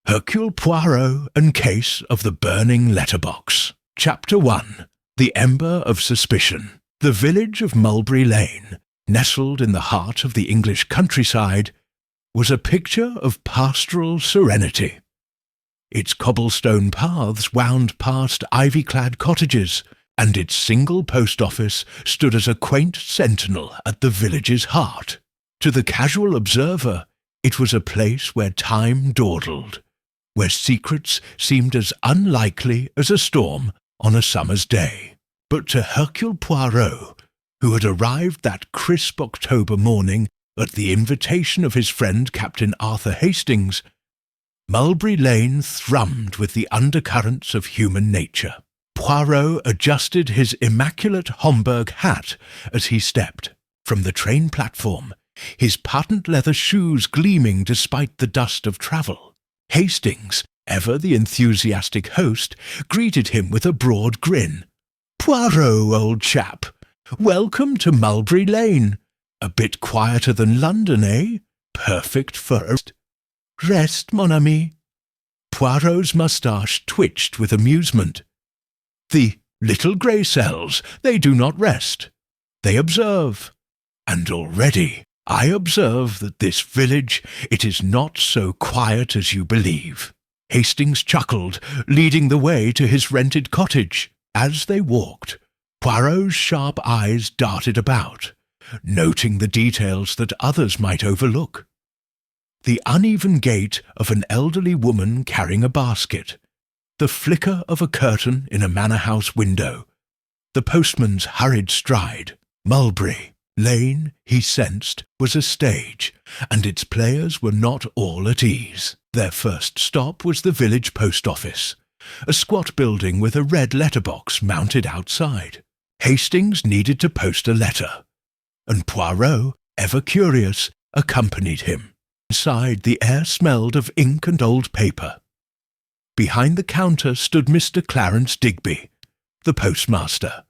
Hercule Poirot and Case of the Burning Letterbox. Chapter 1. The Ember of Suspicion. The village of Mulberry Lane, nestled in the heart of the English countryside, was a picture of pastoral serenity. Its cobblestone paths wound past ivy-clad cottages, and its single post office stood as a quaint sentinel at the village's heart. To the casual observer, it was a place where time dawdled, where secrets seemed as unlikely as a storm on a summer's day. But to Hercule Poirot, who had arrived that crisp October morning at the invitation of his friend Captain Arthur Hastings, Mulberry Lane thrummed with the undercurrents of human nature. Poirot adjusted his immaculate Homburg hat as he stepped from the train platform, his patent leather shoes gleaming despite the dust of travel. Hastings, ever the enthusiastic host, greeted him with a broad grin. "Poirot, old chap, welcome to Mulberry Lane. A bit quieter than London, eh? Perfect for a rest, mon ami." Poirot's moustache twitched with amusement. "The little grey cells, they do not rest. They observe. And already I observe that this village, it is not so quiet as you believe." Hastings chuckled, leading the way to his rented cottage. As they walked, Poirot's sharp eyes darted about, noting the details that others might overlook. The uneven gait of an elderly woman carrying a basket, the flicker of a curtain in a manor-house window, the postman's hurried stride. Mulberry Lane, he sensed, was a stage, and its players were not all at ease. Their first stop was the village post office, a squat building with a red letterbox mounted outside. Hastings needed to post a letter, and Poirot, ever curious, accompanied him. Inside, the air smelled of ink and old paper. Behind the counter stood Mr. Clarence Digby, the postmaster,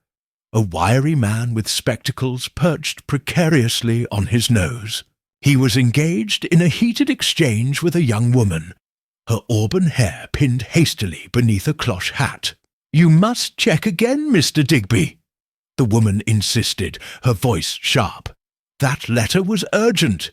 a wiry man with spectacles perched precariously on his nose. He was engaged in a heated exchange with a young woman, her auburn hair pinned hastily beneath a cloche hat. "You must check again, Mr. Digby," the woman insisted, her voice sharp. "That letter was urgent.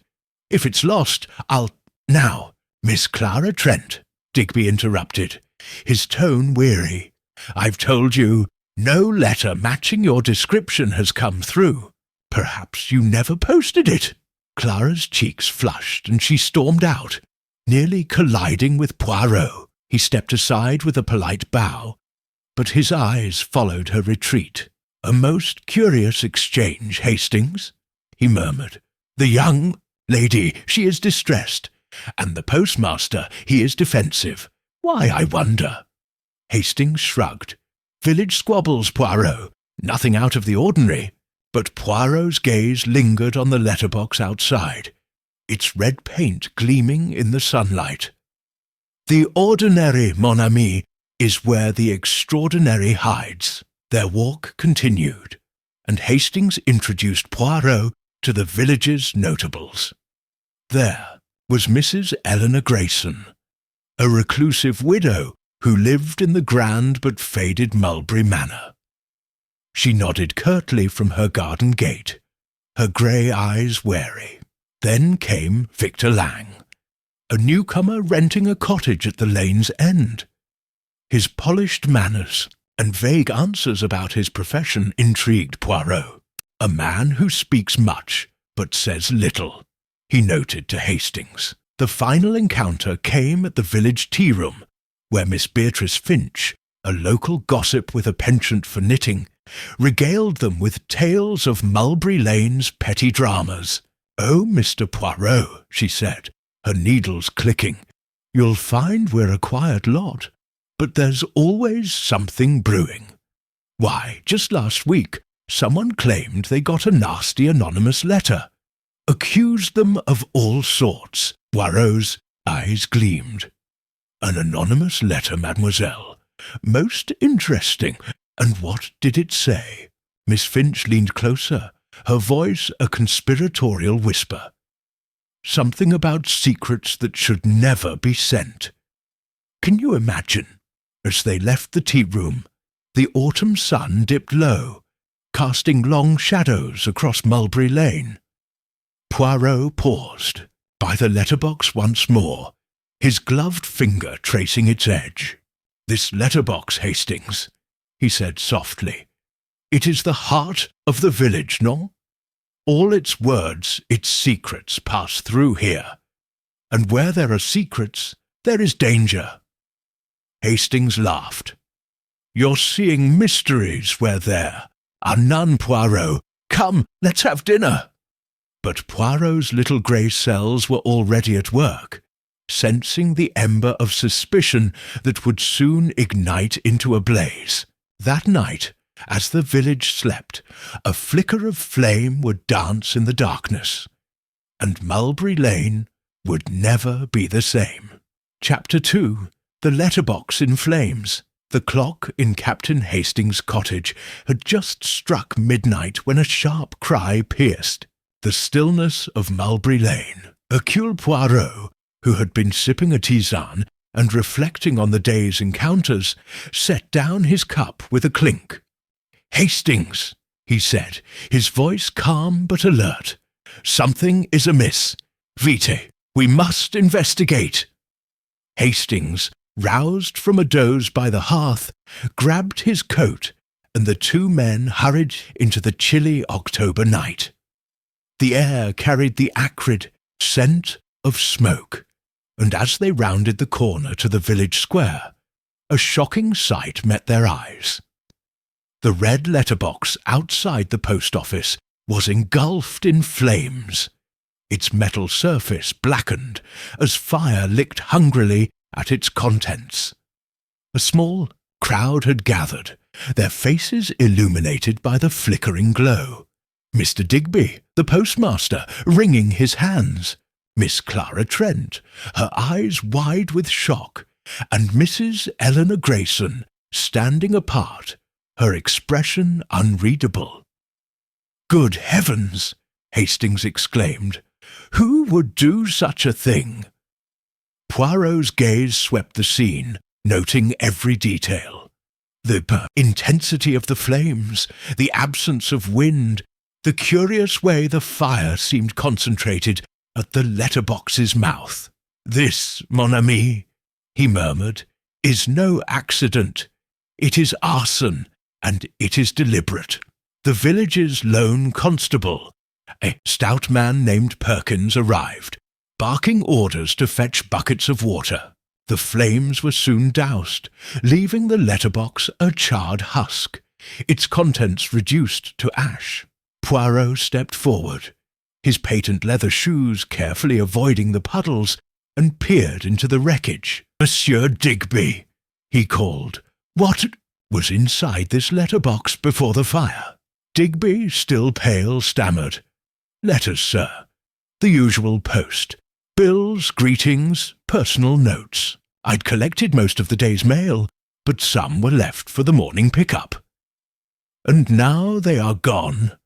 If it's lost, I'll—" "Now, Miss Clara Trent," Digby interrupted, his tone weary. "I've told you, no letter matching your description has come through. Perhaps you never posted it." Clara's cheeks flushed, and she stormed out, nearly colliding with Poirot. He stepped aside with a polite bow, but his eyes followed her retreat. "A most curious exchange, Hastings," he murmured. "The young lady, she is distressed, and the postmaster, he is defensive. Why, I wonder?" Hastings shrugged. "Village squabbles, Poirot. Nothing out of the ordinary." But Poirot's gaze lingered on the letterbox outside, its red paint gleaming in the sunlight. "The ordinary, mon ami, is where the extraordinary hides." Their walk continued, and Hastings introduced Poirot to the village's notables. There was Mrs. Eleanor Grayson, a reclusive widow who lived in the grand but faded Mulberry Manor. She nodded curtly from her garden gate, her grey eyes wary. Then came Victor Lang, a newcomer renting a cottage at the lane's end. His polished manners and vague answers about his profession intrigued Poirot. "A man who speaks much, but says little," he noted to Hastings. The final encounter came at the village tea-room, where Miss Beatrice Finch, a local gossip with a penchant for knitting, regaled them with tales of Mulberry Lane's petty dramas. "Oh, Mr. Poirot," she said, her needles clicking, "you'll find we're a quiet lot, but there's always something brewing. Why, just last week, someone claimed they got a nasty anonymous letter. Accused them of all sorts." Poirot's eyes gleamed. "An anonymous letter, mademoiselle. Most interesting. And what did it say?" Miss Finch leaned closer, her voice a conspiratorial whisper. "Something about secrets that should never be sent. Can you imagine? As they left the tea-room, the autumn sun dipped low, casting long shadows across Mulberry Lane. Poirot paused by the letterbox once more, his gloved finger tracing its edge. "This letterbox, Hastings," he said softly. "It is the heart of the village, no? All its words, its secrets pass through here. And where there are secrets, there is danger." Hastings laughed. "You're seeing mysteries where there are none, Poirot. Come, let's have dinner." But Poirot's little grey cells were already at work, sensing the ember of suspicion that would soon ignite into a blaze. That night, as the village slept, a flicker of flame would dance in the darkness, and Mulberry Lane would never be the same. Chapter 2. The Letterbox in Flames. The clock in Captain Hastings' cottage had just struck midnight when a sharp cry pierced the stillness of Mulberry Lane. Hercule Poirot, who had been sipping a tisane and reflecting on the day's encounters, set down his cup with a clink. "Hastings," he said, his voice calm but alert. "Something is amiss. Vite, we must investigate." Hastings, roused from a doze by the hearth, grabbed his coat, and the two men hurried into the chilly October night. The air carried the acrid scent of smoke, and as they rounded the corner to the village square, a shocking sight met their eyes. The red letterbox outside the post office was engulfed in flames, its metal surface blackened as fire licked hungrily at its contents. A small crowd had gathered, their faces illuminated by the flickering glow. Mr. Digby, the postmaster, wringing his hands, Miss Clara Trent, her eyes wide with shock, and Mrs. Eleanor Grayson, standing apart, her expression unreadable. "Good heavens!" Hastings exclaimed. "Who would do such a thing?" Poirot's gaze swept the scene, noting every detail. The intensity of the flames, the absence of wind, the curious way the fire seemed concentrated at the letterbox's mouth. "This, mon ami," he murmured, "is no accident. It is arson, and it is deliberate." The village's lone constable, a stout man named Perkins, arrived, barking orders to fetch buckets of water. The flames were soon doused, leaving the letterbox a charred husk, its contents reduced to ash. Poirot stepped forward, his patent leather shoes carefully avoiding the puddles, and peered into the wreckage. "Monsieur Digby," he called, "what was inside this letterbox before the fire?" Digby, still pale, stammered, "Letters, sir. The usual post. Bills, greetings, personal notes. I'd collected most of the day's mail, but some were left for the morning pickup." "And now they are gone,"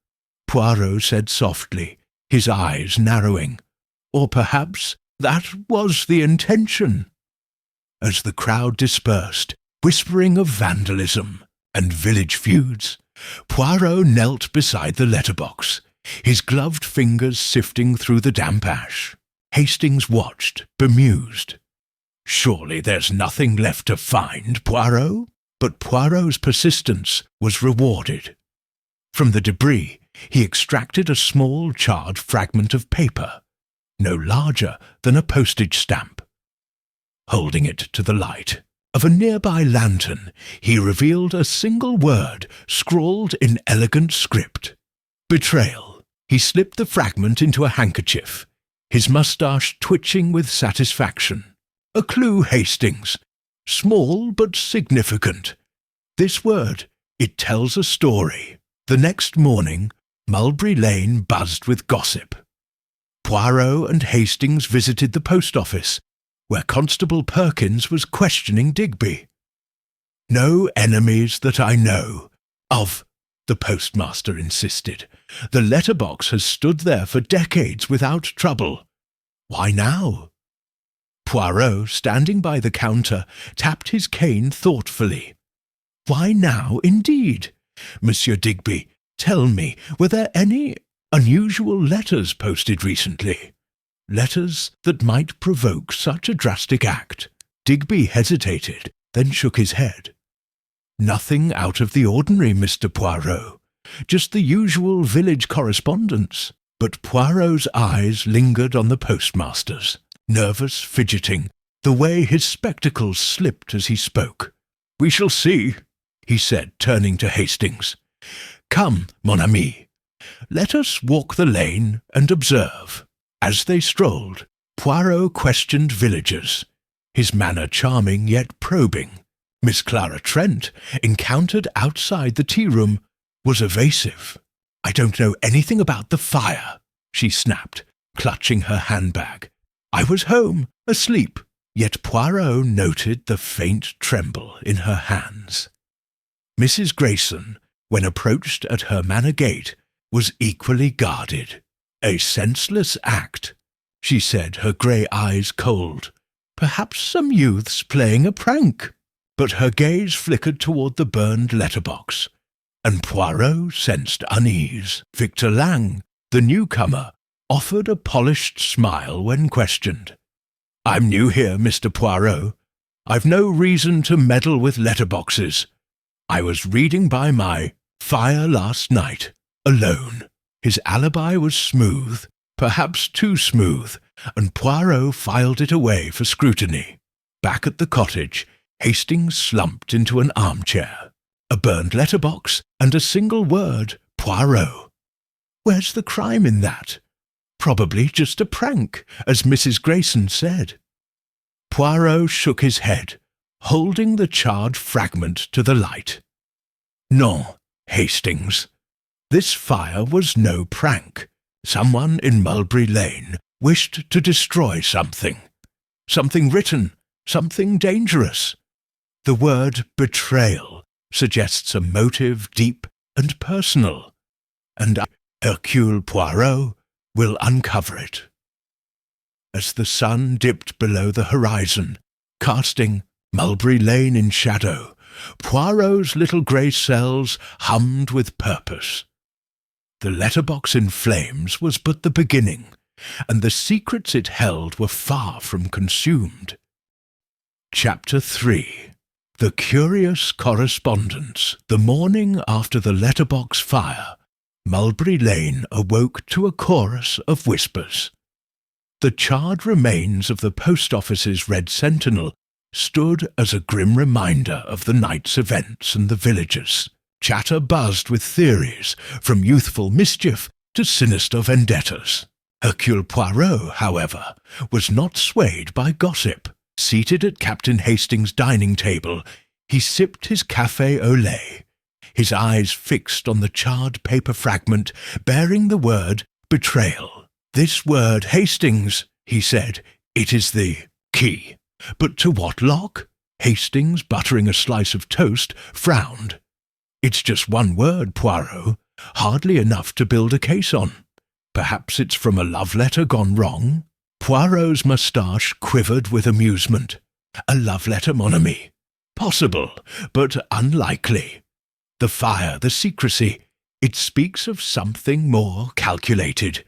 Poirot said softly, his eyes narrowing. "Or perhaps that was the intention." As the crowd dispersed, whispering of vandalism and village feuds, Poirot knelt beside the letterbox, his gloved fingers sifting through the damp ash. Hastings watched, bemused. "Surely there's nothing left to find, Poirot?" But Poirot's persistence was rewarded. From the debris, he extracted a small charred fragment of paper, no larger than a postage stamp. Holding it to the light of a nearby lantern, he revealed a single word scrawled in elegant script. "Betrayal." He slipped the fragment into a handkerchief, his moustache twitching with satisfaction. "A clue, Hastings. Small but significant. This word, it tells a story." The next morning, Mulberry Lane buzzed with gossip. Poirot and Hastings visited the post office, where Constable Perkins was questioning Digby. "No enemies that I know of," the postmaster insisted. "The letterbox has stood there for decades without trouble. Why now?" Poirot, standing by the counter, tapped his cane thoughtfully. "Why now, indeed? Monsieur Digby, tell me, were there any unusual letters posted recently? Letters that might provoke such a drastic act?" Digby hesitated, then shook his head. "Nothing out of the ordinary, Mr. Poirot. Just the usual village correspondence." But Poirot's eyes lingered on the postmaster's, nervous, fidgeting, the way his spectacles slipped as he spoke. "We shall see," he said, turning to Hastings. "Come, mon ami, let us walk the lane and observe." As they strolled, Poirot questioned villagers, his manner charming yet probing. Miss Clara Trent, encountered outside the tea-room, was evasive. "I don't know anything about the fire," she snapped, clutching her handbag. "I was home, asleep." Yet Poirot noted the faint tremble in her hands. Mrs. Grayson, when approached at her manor gate, was equally guarded. "A senseless act," she said, her grey eyes cold. "Perhaps some youths playing a prank." But her gaze flickered toward the burned letterbox, and Poirot sensed unease. Victor Lang, the newcomer, offered a polished smile when questioned. "I'm new here, Mr. Poirot. I've no reason to meddle with letterboxes. I was reading by my fire last night, alone." His alibi was smooth, perhaps too smooth, and Poirot filed it away for scrutiny. Back at the cottage, Hastings slumped into an armchair. A burned letterbox and a single word, Poirot. Where's the crime in that? Probably just a prank, as Mrs. Grayson said. Poirot shook his head, holding the charred fragment to the light. "Non, Hastings. This fire was no prank. Someone in Mulberry Lane wished to destroy something. Something written, something dangerous. The word betrayal suggests a motive deep and personal, and Hercule Poirot will uncover it." As the sun dipped below the horizon, casting Mulberry Lane in shadow, Poirot's little grey cells hummed with purpose. The letterbox in flames was but the beginning, and the secrets it held were far from consumed. Chapter 3. The Curious Correspondence. The morning after the letterbox fire, Mulberry Lane awoke to a chorus of whispers. The charred remains of the post office's Red Sentinel stood as a grim reminder of the night's events and the villagers. Chatter buzzed with theories, from youthful mischief to sinister vendettas. Hercule Poirot, however, was not swayed by gossip. Seated at Captain Hastings' dining table, he sipped his café au lait, his eyes fixed on the charred paper fragment bearing the word betrayal. "This word, Hastings," he said, "it is the key. But to what lock?" Hastings, buttering a slice of toast, frowned. "It's just one word, Poirot, hardly enough to build a case on. Perhaps it's from a love letter gone wrong?" Poirot's moustache quivered with amusement. "A love letter, mon ami? Possible, but unlikely. The fire, the secrecy, it speaks of something more calculated.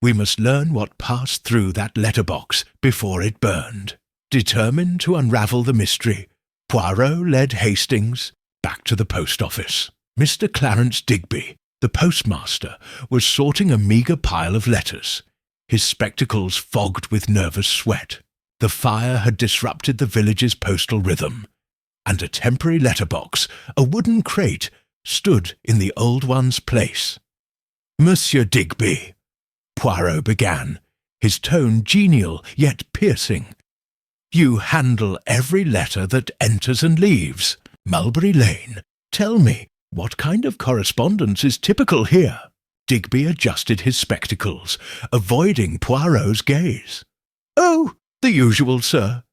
We must learn what passed through that letterbox before it burned." Determined to unravel the mystery, Poirot led Hastings back to the post office. Mr. Clarence Digby, the postmaster, was sorting a meagre pile of letters, his spectacles fogged with nervous sweat. The fire had disrupted the village's postal rhythm, and a temporary letterbox, a wooden crate, stood in the old one's place. "Monsieur Digby," Poirot began, his tone genial yet piercing, "you handle every letter that enters and leaves. Mulberry Lane, tell me, what kind of correspondence is typical here?" Digby adjusted his spectacles, avoiding Poirot's gaze. "Oh, the usual, sir.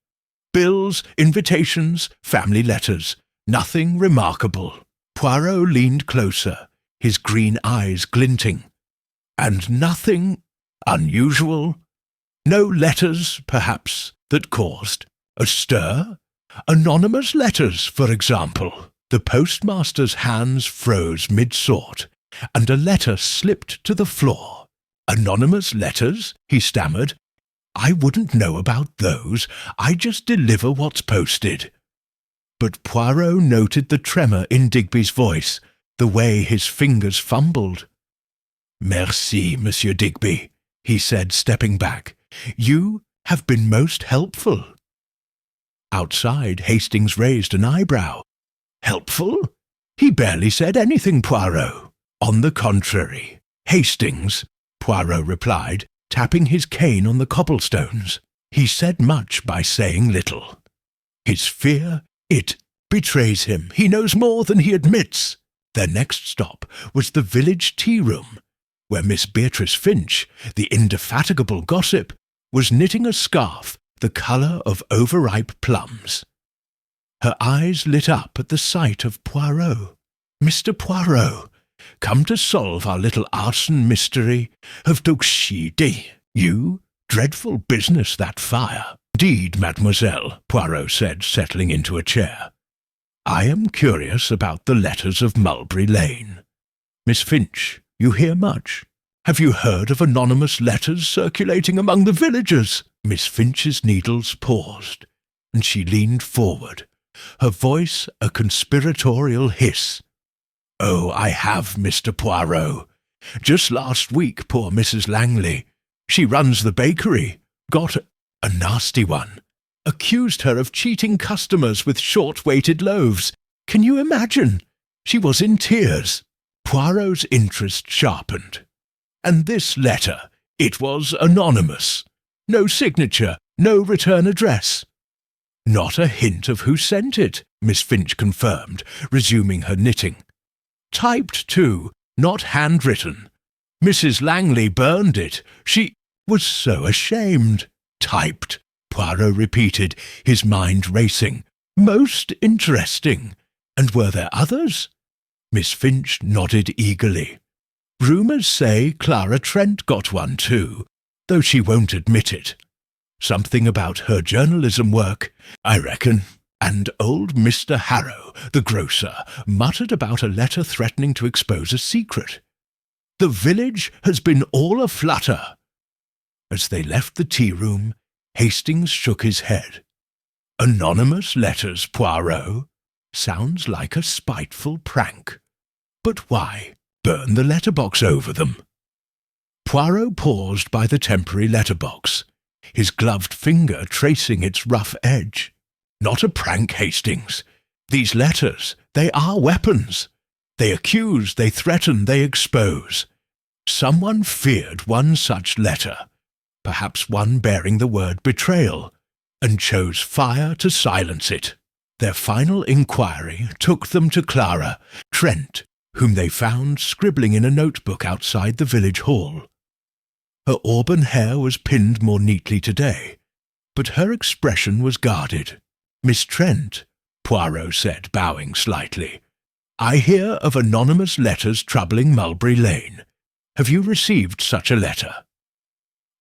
Bills, invitations, family letters. Nothing remarkable." Poirot leaned closer, his green eyes glinting. "And nothing unusual? No letters, perhaps, that caused a stir? Anonymous letters, for example." The postmaster's hands froze mid-sort, and a letter slipped to the floor. "Anonymous letters?" he stammered. "I wouldn't know about those. I just deliver what's posted." But Poirot noted the tremor in Digby's voice, the way his fingers fumbled. "Merci, Monsieur Digby," he said, stepping back. "You have been most helpful." Outside, Hastings raised an eyebrow. "Helpful? He barely said anything, Poirot." "On the contrary, Hastings," Poirot replied, tapping his cane on the cobblestones. "He said much by saying little. His fear, it betrays him. He knows more than he admits." Their next stop was the village tea-room, where Miss Beatrice Finch, the indefatigable gossip, was knitting a scarf the colour of overripe plums. Her eyes lit up at the sight of Poirot. "Mr. Poirot, come to solve our little arson mystery of Duxidi. You? Dreadful business, that fire." "Indeed, mademoiselle," Poirot said, settling into a chair. "I am curious about the letters of Mulberry Lane. Miss Finch, you hear much? Have you heard of anonymous letters circulating among the villagers?" Miss Finch's needles paused, and she leaned forward, her voice a conspiratorial hiss. "Oh, I have, Mr. Poirot. Just last week, poor Mrs. Langley, she runs the bakery, got a nasty one. Accused her of cheating customers with short-weighted loaves. Can you imagine? She was in tears." Poirot's interest sharpened. "And this letter, it was anonymous. No signature, no return address." "Not a hint of who sent it," Miss Finch confirmed, resuming her knitting. "Typed, too, not handwritten. Mrs. Langley burned it. She was so ashamed." "Typed," Poirot repeated, his mind racing. "Most interesting. And were there others?" Miss Finch nodded eagerly. "Rumours say Clara Trent got one too, though she won't admit it. Something about her journalism work, I reckon. And old Mr. Harrow, the grocer, muttered about a letter threatening to expose a secret. The village has been all aflutter." As they left the tea-room, Hastings shook his head. "Anonymous letters, Poirot? Sounds like a spiteful prank. But why burn the letterbox over them?" Poirot paused by the temporary letterbox, his gloved finger tracing its rough edge. "Not a prank, Hastings. These letters, they are weapons. They accuse, they threaten, they expose. Someone feared one such letter, perhaps one bearing the word betrayal, and chose fire to silence it. Their final inquiry took them to Clara Trent, whom they found scribbling in a notebook outside the village hall. Her auburn hair was pinned more neatly today, but her expression was guarded. "Miss Trent," Poirot said, bowing slightly, "I hear of anonymous letters troubling Mulberry Lane. Have you received such a letter?"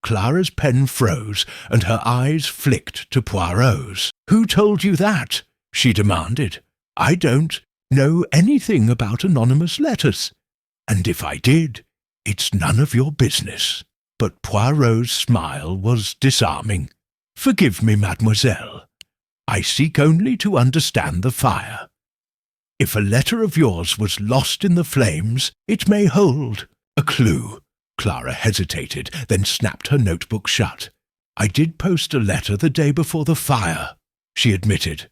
Clara's pen froze, and her eyes flicked to Poirot's. "Who told you that?" she demanded. "I don't know anything about anonymous letters, and if I did, it's none of your business." But Poirot's smile was disarming. "Forgive me, mademoiselle. I seek only to understand the fire. If a letter of yours was lost in the flames, it may hold a clue." Clara hesitated, then snapped her notebook shut. "I did post a letter the day before the fire," she admitted.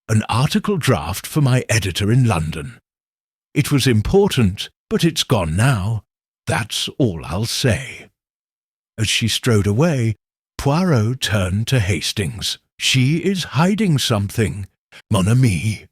"An article draft for my editor in London. It was important, but it's gone now. That's all I'll say." As she strode away, Poirot turned to Hastings. "She is hiding something, mon ami.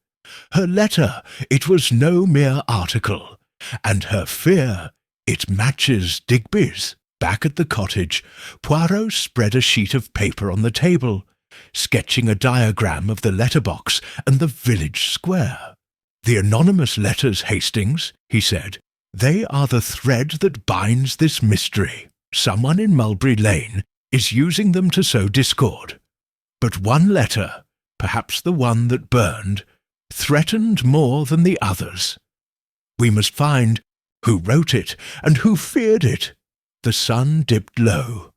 Her letter, it was no mere article, and her fear, it matches Digby's." Back at the cottage, Poirot spread a sheet of paper on the table, sketching a diagram of the letterbox and the village square. "The anonymous letters, Hastings," he said, "they are the thread that binds this mystery. Someone in Mulberry Lane is using them to sow discord. But one letter, perhaps the one that burned, threatened more than the others. We must find who wrote it and who feared it. The sun dipped low,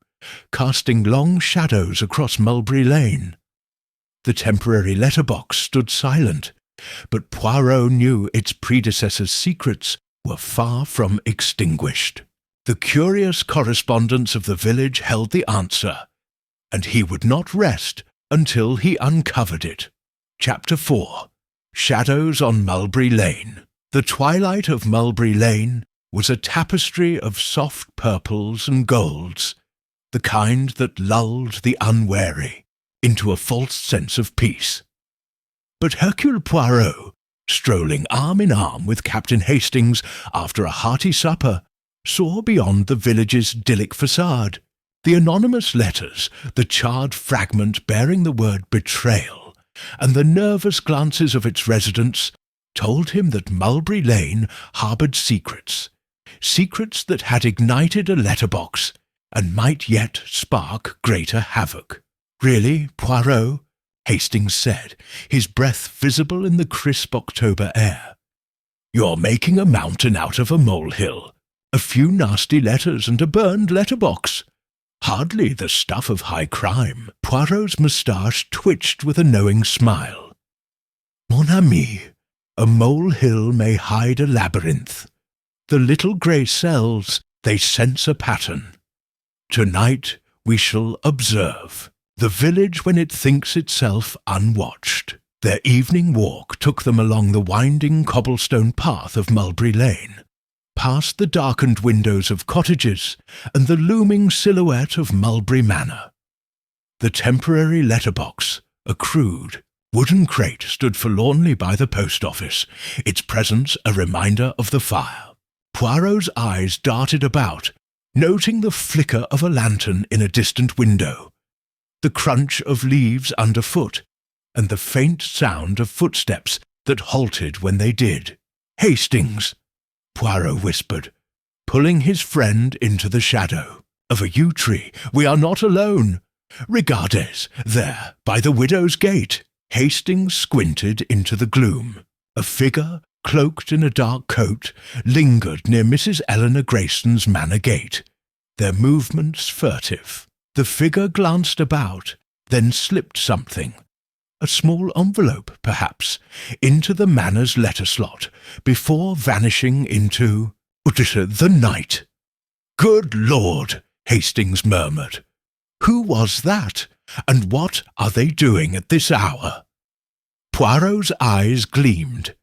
casting long shadows across Mulberry Lane. The temporary letterbox stood silent, but Poirot knew its predecessor's secrets were far from extinguished. The curious correspondence of the village held the answer, and he would not rest until he uncovered it. Chapter 4. Shadows on Mulberry Lane. The twilight of Mulberry Lane was a tapestry of soft purples and golds, the kind that lulled the unwary into a false sense of peace. But Hercule Poirot, strolling arm in arm with Captain Hastings after a hearty supper, saw beyond the village's idyllic facade. The anonymous letters, the charred fragment bearing the word betrayal, and the nervous glances of its residents told him that Mulberry Lane harboured secrets that had ignited a letterbox and might yet spark greater havoc. Really, Poirot? Hastings said, his breath visible in the crisp October air. You're making a mountain out of a molehill. A few nasty letters and a burned letterbox. Hardly the stuff of high crime. Poirot's moustache twitched with a knowing smile. Mon ami, a molehill may hide a labyrinth. The little grey cells, they sense a pattern. Tonight we shall observe. The village when it thinks itself unwatched. Their evening walk took them along the winding cobblestone path of Mulberry Lane, past the darkened windows of cottages and the looming silhouette of Mulberry Manor. The temporary letterbox, a crude, wooden crate, stood forlornly by the post office, its presence a reminder of the fire. Poirot's eyes darted about, noting the flicker of a lantern in a distant window, the crunch of leaves underfoot, and the faint sound of footsteps that halted when they did. Hastings, Poirot whispered, pulling his friend into the shadow. Of a yew tree, we are not alone. Regardes, there, by the widow's gate. Hastings squinted into the gloom. A figure, cloaked in a dark coat, lingered near Mrs. Eleanor Grayson's manor gate, their movements furtive. The figure glanced about, then slipped something, a small envelope, perhaps, into the manor's letter slot, before vanishing into the night. Good Lord, Hastings murmured. Who was that, and what are they doing at this hour? Poirot's eyes gleamed.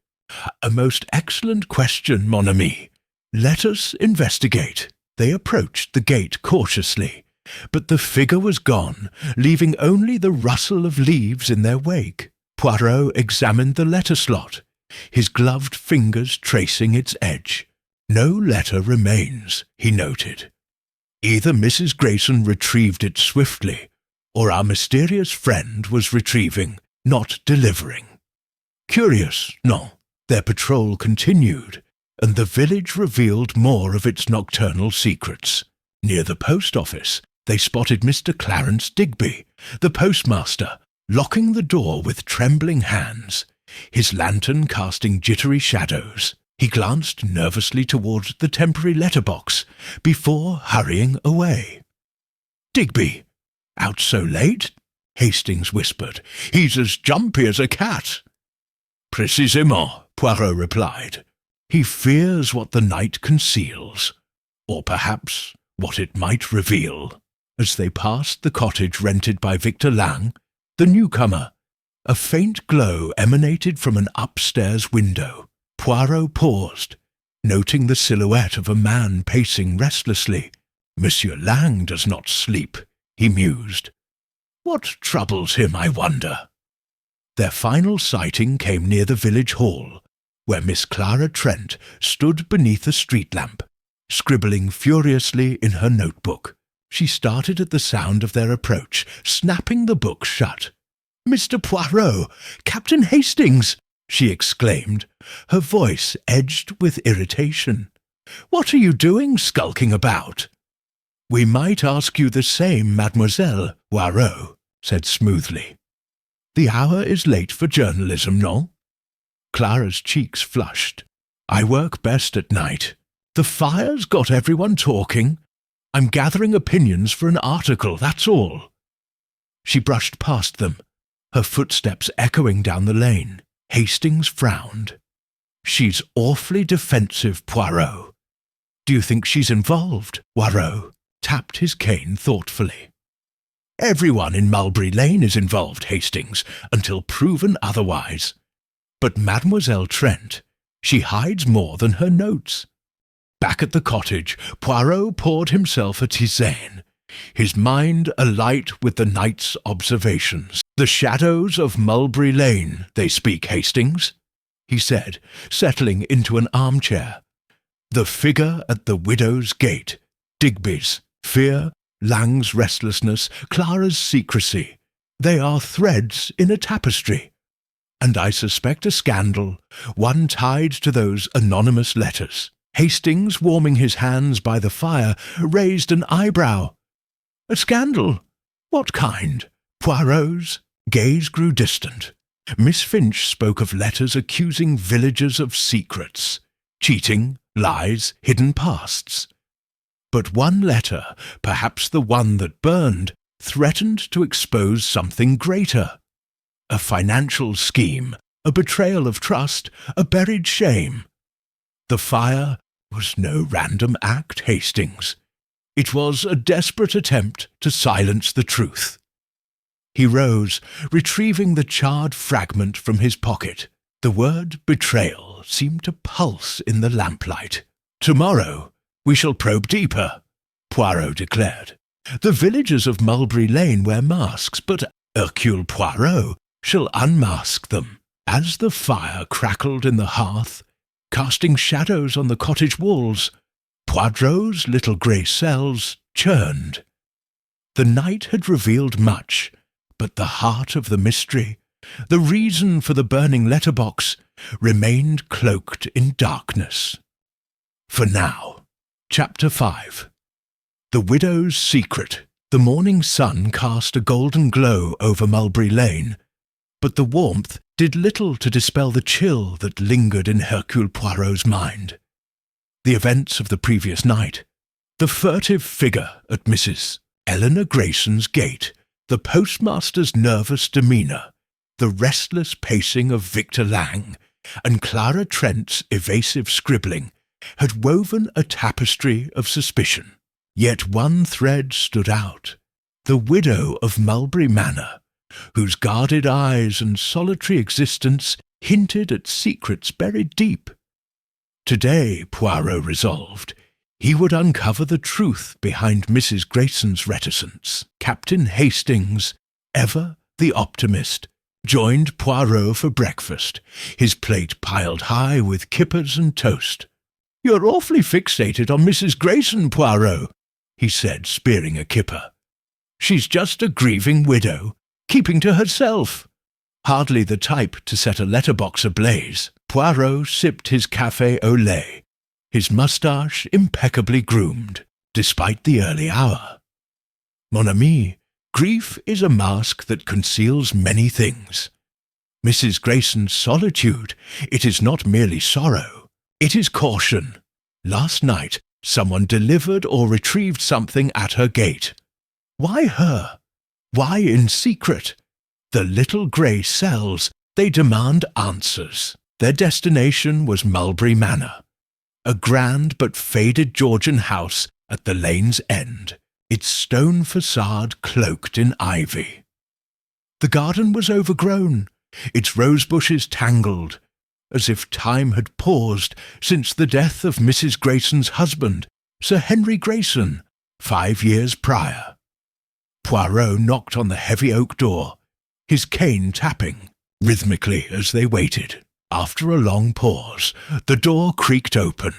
A most excellent question, mon ami. Let us investigate. They approached the gate cautiously, but the figure was gone, leaving only the rustle of leaves in their wake. Poirot examined the letter slot, his gloved fingers tracing its edge. No letter remains, he noted. Either Mrs. Grayson retrieved it swiftly, or our mysterious friend was retrieving, not delivering. Curious, no? Their patrol continued, and the village revealed more of its nocturnal secrets. Near the post office, they spotted Mr. Clarence Digby, the postmaster, locking the door with trembling hands, his lantern casting jittery shadows. He glanced nervously towards the temporary letterbox before hurrying away. Digby, out so late? Hastings whispered. He's as jumpy as a cat. Précisément, Poirot replied. He fears what the night conceals, or perhaps what it might reveal. As they passed the cottage rented by Victor Lang, the newcomer, a faint glow emanated from an upstairs window. Poirot paused, noting the silhouette of a man pacing restlessly. Monsieur Lang does not sleep, he mused. What troubles him, I wonder? Their final sighting came near the village hall, where Miss Clara Trent stood beneath a street lamp, scribbling furiously in her notebook. She started at the sound of their approach, snapping the book shut. "Mr. Poirot! Captain Hastings!" she exclaimed, her voice edged with irritation. "What are you doing skulking about?" "We might ask you the same, mademoiselle," Poirot said smoothly. "The hour is late for journalism, no?" Clara's cheeks flushed. "I work best at night. The fire's got everyone talking. I'm gathering opinions for an article, that's all." She brushed past them, her footsteps echoing down the lane. Hastings frowned. "She's awfully defensive, Poirot." "Do you think she's involved?" Poirot tapped his cane thoughtfully. "Everyone in Mulberry Lane is involved, Hastings, until proven otherwise. But Mademoiselle Trent, she hides more than her notes." Back at the cottage, Poirot poured himself a tisane, his mind alight with the night's observations. "The shadows of Mulberry Lane, they speak, Hastings," he said, settling into an armchair. "The figure at the widow's gate, Digby's fear, Lang's restlessness, Clara's secrecy. They are threads in a tapestry. And I suspect a scandal, one tied to those anonymous letters." Hastings, warming his hands by the fire, raised an eyebrow. "A scandal? What kind?" Poirot's gaze grew distant. Miss Finch spoke of letters accusing villagers of secrets, cheating, lies, hidden pasts. But one letter, perhaps the one that burned, threatened to expose something greater. A financial scheme, a betrayal of trust, a buried shame. The fire was no random act, Hastings. It was a desperate attempt to silence the truth. He rose, retrieving the charred fragment from his pocket. The word betrayal seemed to pulse in the lamplight. "Tomorrow we shall probe deeper," Poirot declared. "The villagers of Mulberry Lane wear masks, but Hercule Poirot shall unmask them." As the fire crackled in the hearth, casting shadows on the cottage walls, Poirot's little grey cells churned. The night had revealed much, but the heart of the mystery, the reason for the burning letterbox, remained cloaked in darkness. For now. Chapter 5. The Widow's Secret. The morning sun cast a golden glow over Mulberry Lane, but the warmth did little to dispel the chill that lingered in Hercule Poirot's mind. The events of the previous night, the furtive figure at Mrs. Eleanor Grayson's gate, the postmaster's nervous demeanour, the restless pacing of Victor Lang, and Clara Trent's evasive scribbling, had woven a tapestry of suspicion. Yet one thread stood out, the widow of Mulberry Manor, whose guarded eyes and solitary existence hinted at secrets buried deep. Today, Poirot resolved, he would uncover the truth behind Mrs. Grayson's reticence. Captain Hastings, ever the optimist, joined Poirot for breakfast, his plate piled high with kippers and toast. "You're awfully fixated on Mrs. Grayson, Poirot," he said, spearing a kipper. "She's just a grieving widow, keeping to herself." Hardly the type to set a letterbox ablaze, Poirot sipped his café au lait, his moustache impeccably groomed, despite the early hour. "Mon ami, grief is a mask that conceals many things. Mrs. Grayson's solitude, it is not merely sorrow, it is caution. Last night, someone delivered or retrieved something at her gate. Why her? Why in secret? The little grey cells, they demand answers. Their destination was Mulberry Manor, a grand but faded Georgian house at the lane's end, its stone facade cloaked in ivy. The garden was overgrown, its rose bushes tangled, as if time had paused since the death of Mrs. Grayson's husband, Sir Henry Grayson, 5 years prior. Poirot knocked on the heavy oak door, his cane tapping rhythmically as they waited. After a long pause, the door creaked open,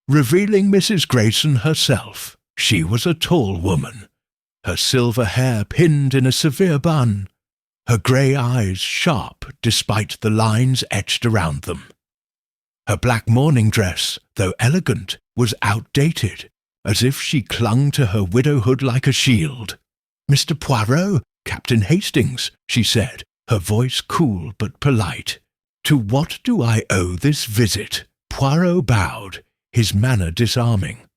revealing Mrs. Grayson herself. She was a tall woman, her silver hair pinned in a severe bun, her grey eyes sharp despite the lines etched around them. Her black morning dress, though elegant, was outdated, as if she clung to her widowhood like a shield. "Mr. Poirot, "Captain Hastings," she said, her voice cool but polite. "To what do I owe this visit?" Poirot bowed, his manner disarming.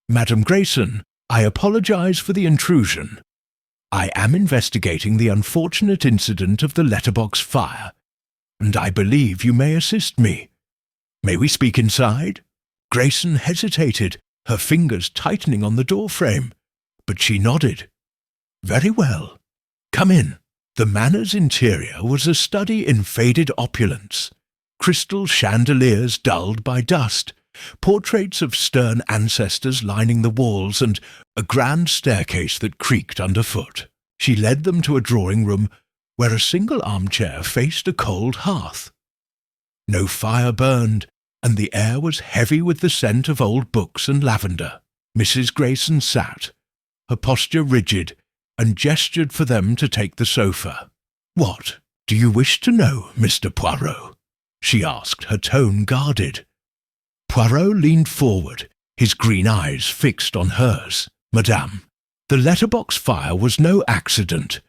"Madam Grayson, I apologize for the intrusion. I am investigating the unfortunate incident of the letterbox fire, and I believe you may assist me. May we speak inside?" Grayson hesitated, her fingers tightening on the doorframe, but she nodded. "Very well. Come in." The manor's interior was a study in faded opulence, crystal chandeliers dulled by dust, portraits of stern ancestors lining the walls, and a grand staircase that creaked underfoot. She led them to a drawing-room where a single armchair faced a cold hearth. No fire burned, and the air was heavy with the scent of old books and lavender. Mrs. Grayson sat, her posture rigid, and gestured for them to take the sofa. "What do you wish to know, Mr. Poirot?" she asked, her tone guarded. Poirot leaned forward, his green eyes fixed on hers. "Madame, the letterbox fire was no accident.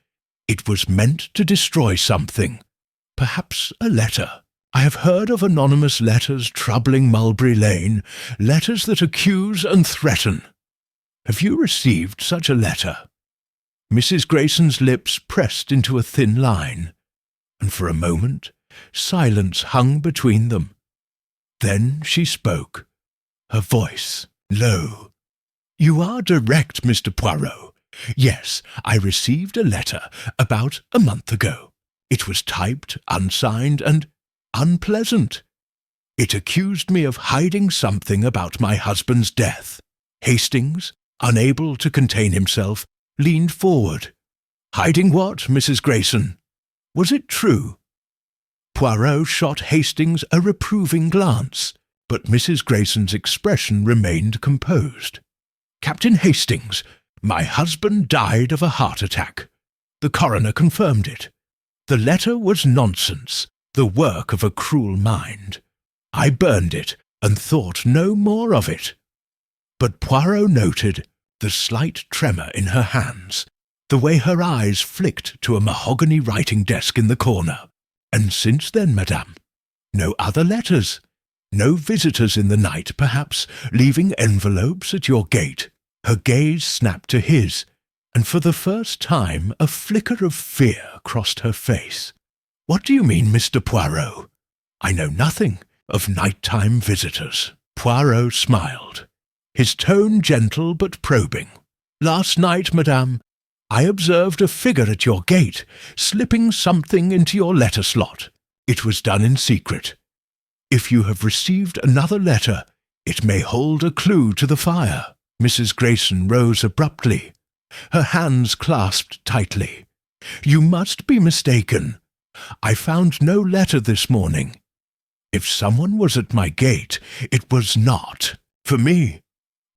It was meant to destroy something, perhaps a letter. I have heard of anonymous letters troubling Mulberry Lane, letters that accuse and threaten. Have you received such a letter?" Mrs. Grayson's lips pressed into a thin line, and for a moment silence hung between them. Then she spoke, her voice low. "You are direct, Mr. Poirot. Yes, I received a letter about a month ago. It was typed, unsigned, and unpleasant. It accused me of hiding something about my husband's death." Hastings, unable to contain himself, leaned forward. "Hiding what, Mrs. Grayson? Was it true?" Poirot shot Hastings a reproving glance, but Mrs. Grayson's expression remained composed. "Captain Hastings, my husband died of a heart attack. The coroner confirmed it. The letter was nonsense, the work of a cruel mind. I burned it and thought no more of it." But Poirot noted the slight tremor in her hands, the way her eyes flicked to a mahogany writing desk in the corner. "And since then, madame, no other letters? No visitors in the night, perhaps, leaving envelopes at your gate?" Her gaze snapped to his, and for the first time a flicker of fear crossed her face. "What do you mean, Mr. Poirot? I know nothing of nighttime visitors." Poirot smiled, his tone gentle but probing. "Last night, madame, I observed a figure at your gate, slipping something into your letter slot. It was done in secret. If you have received another letter, it may hold a clue to the fire." Mrs. Grayson rose abruptly, her hands clasped tightly. "You must be mistaken. I found no letter this morning. If someone was at my gate, it was not for me."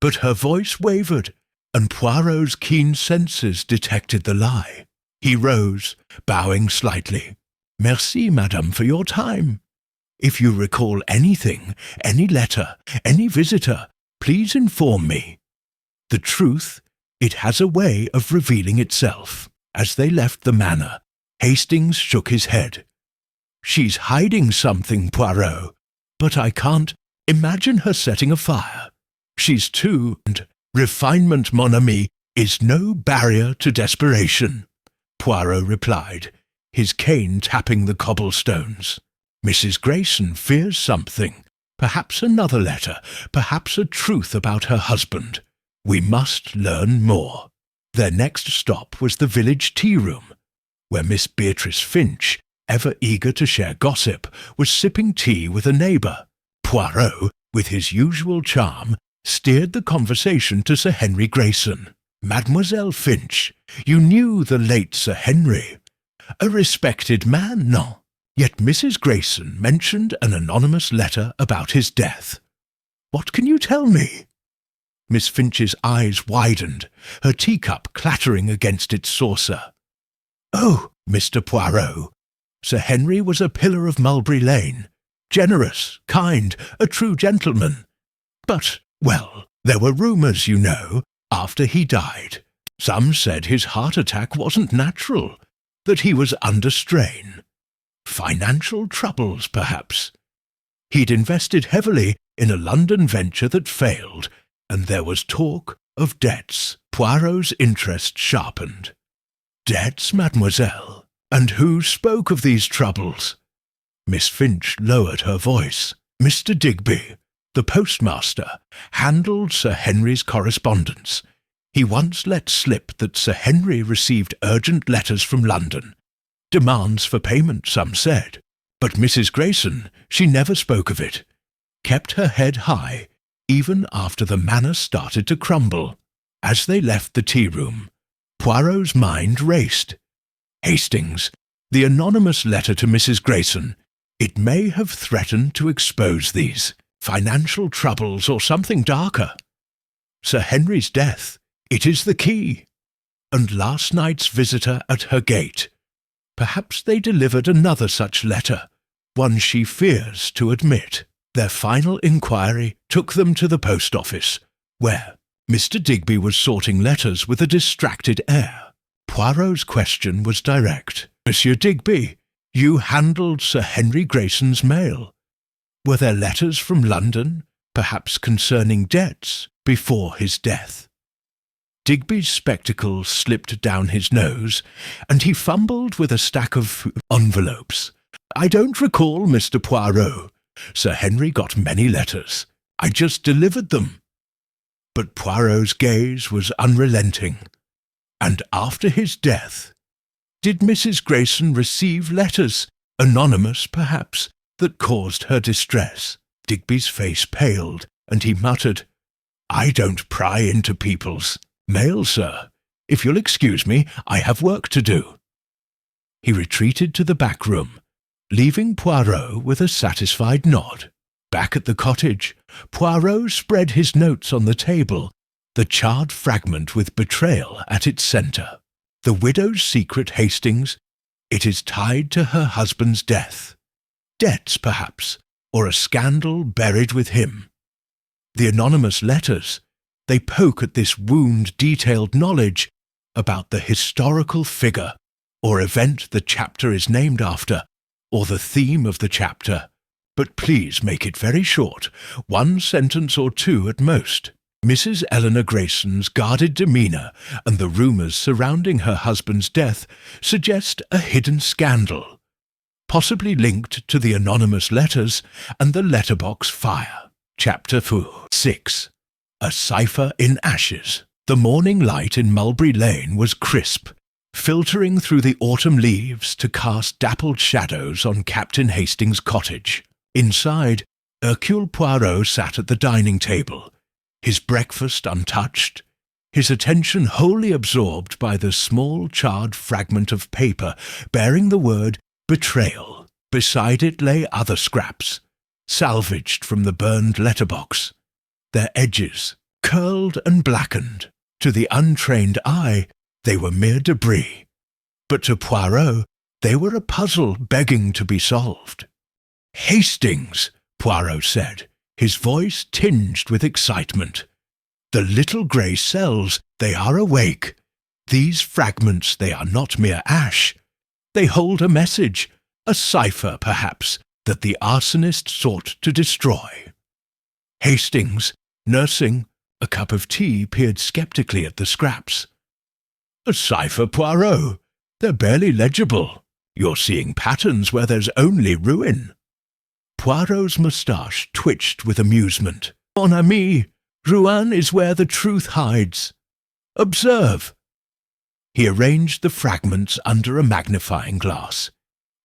But her voice wavered, and Poirot's keen senses detected the lie. He rose, bowing slightly. "Merci, madame, for your time. If you recall anything, any letter, any visitor, please inform me. The truth, it has a way of revealing itself." As they left the manor, Hastings shook his head. "She's hiding something, Poirot, but I can't imagine her setting a fire. She's too, and refinement, mon ami, is no barrier to desperation," Poirot replied, his cane tapping the cobblestones. "Mrs. Grayson fears something, perhaps another letter, perhaps a truth about her husband. We must learn more." Their next stop was the village tea-room, where Miss Beatrice Finch, ever eager to share gossip, was sipping tea with a neighbour. Poirot, with his usual charm, steered the conversation to Sir Henry Grayson. "Mademoiselle Finch, you knew the late Sir Henry. A respected man, no? Yet Mrs. Grayson mentioned an anonymous letter about his death. What can you tell me?" Miss Finch's eyes widened, her teacup clattering against its saucer. "Oh, Mr. Poirot, Sir Henry was a pillar of Mulberry Lane, generous, kind, a true gentleman. But, well, there were rumours, you know, after he died. Some said his heart attack wasn't natural, that he was under strain. Financial troubles, perhaps. He'd invested heavily in a London venture that failed, and there was talk of debts. Poirot's interest sharpened. Debts, mademoiselle? And who spoke of these troubles? Miss Finch lowered her voice. Mr. Digby, the postmaster, handled Sir Henry's correspondence. He once let slip that Sir Henry received urgent letters from London. Demands for payment, some said. But Mrs. Grayson, she never spoke of it. Kept her head high, even after the manor started to crumble. As they left the tea-room, Poirot's mind raced. Hastings, the anonymous letter to Mrs. Grayson, it may have threatened to expose these financial troubles or something darker. Sir Henry's death, it is the key. And last night's visitor at her gate. Perhaps they delivered another such letter, one she fears to admit. Their final inquiry took them to the post office, where Mr. Digby was sorting letters with a distracted air. Poirot's question was direct. Monsieur Digby, you handled Sir Henry Grayson's mail. Were there letters from London, perhaps concerning debts, before his death? Digby's spectacles slipped down his nose, and he fumbled with a stack of envelopes. I don't recall, Mr. Poirot. Sir Henry got many letters. I just delivered them. But Poirot's gaze was unrelenting. And after his death, did Mrs. Grayson receive letters, anonymous perhaps, that caused her distress? Digby's face paled, and he muttered, I don't pry into people's mail, sir. If you'll excuse me, I have work to do. He retreated to the back room, leaving Poirot with a satisfied nod. Back at the cottage, Poirot spread his notes on the table, the charred fragment with betrayal at its centre. The widow's secret, Hastings, it is tied to her husband's death. Debts, perhaps, or a scandal buried with him. The anonymous letters, they poke at this wound-detailed knowledge about the historical figure or event the chapter is named after, or the theme of the chapter. But please make it very short, one sentence or two at most. Mrs. Eleanor Grayson's guarded demeanour and the rumours surrounding her husband's death suggest a hidden scandal, possibly linked to the anonymous letters and the letterbox fire. Chapter 6. A Cipher in Ashes. The morning light in Mulberry Lane was crisp, filtering through the autumn leaves to cast dappled shadows on Captain Hastings' cottage. Inside, Hercule Poirot sat at the dining table, his breakfast untouched, his attention wholly absorbed by the small charred fragment of paper bearing the word betrayal. Beside it lay other scraps, salvaged from the burned letterbox, their edges curled and blackened. To the untrained eye, they were mere debris, but to Poirot, they were a puzzle begging to be solved. Hastings, Poirot said, his voice tinged with excitement. The little grey cells, they are awake. These fragments, they are not mere ash. They hold a message, a cipher, perhaps, that the arsonist sought to destroy. Hastings, nursing a cup of tea, peered sceptically at the scraps. A cipher, Poirot? They're barely legible. You're seeing patterns where there's only ruin. Poirot's moustache twitched with amusement. Mon ami, ruin is where the truth hides. Observe. He arranged the fragments under a magnifying glass,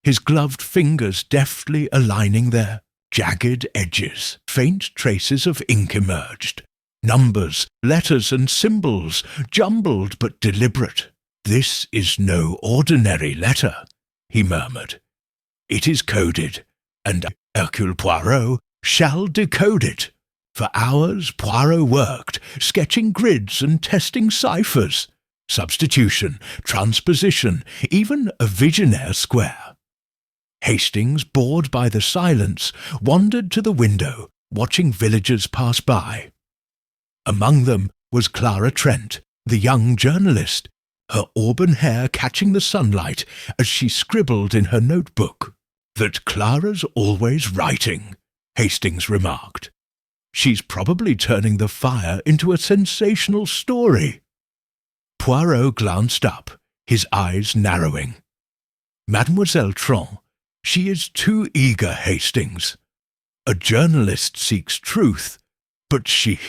his gloved fingers deftly aligning their jagged edges. Faint traces of ink emerged. Numbers, letters and symbols, jumbled but deliberate. This is no ordinary letter, he murmured. It is coded, and Hercule Poirot shall decode it. For hours Poirot worked, sketching grids and testing ciphers, substitution, transposition, even a visionaire square. Hastings, bored by the silence, wandered to the window, watching villagers pass by. Among them was Clara Trent, the young journalist, her auburn hair catching the sunlight as she scribbled in her notebook. "That Clara's always writing," Hastings remarked. "She's probably turning the fire into a sensational story." Poirot glanced up, his eyes narrowing. "Mademoiselle Tron, she is too eager, Hastings. A journalist seeks truth, but she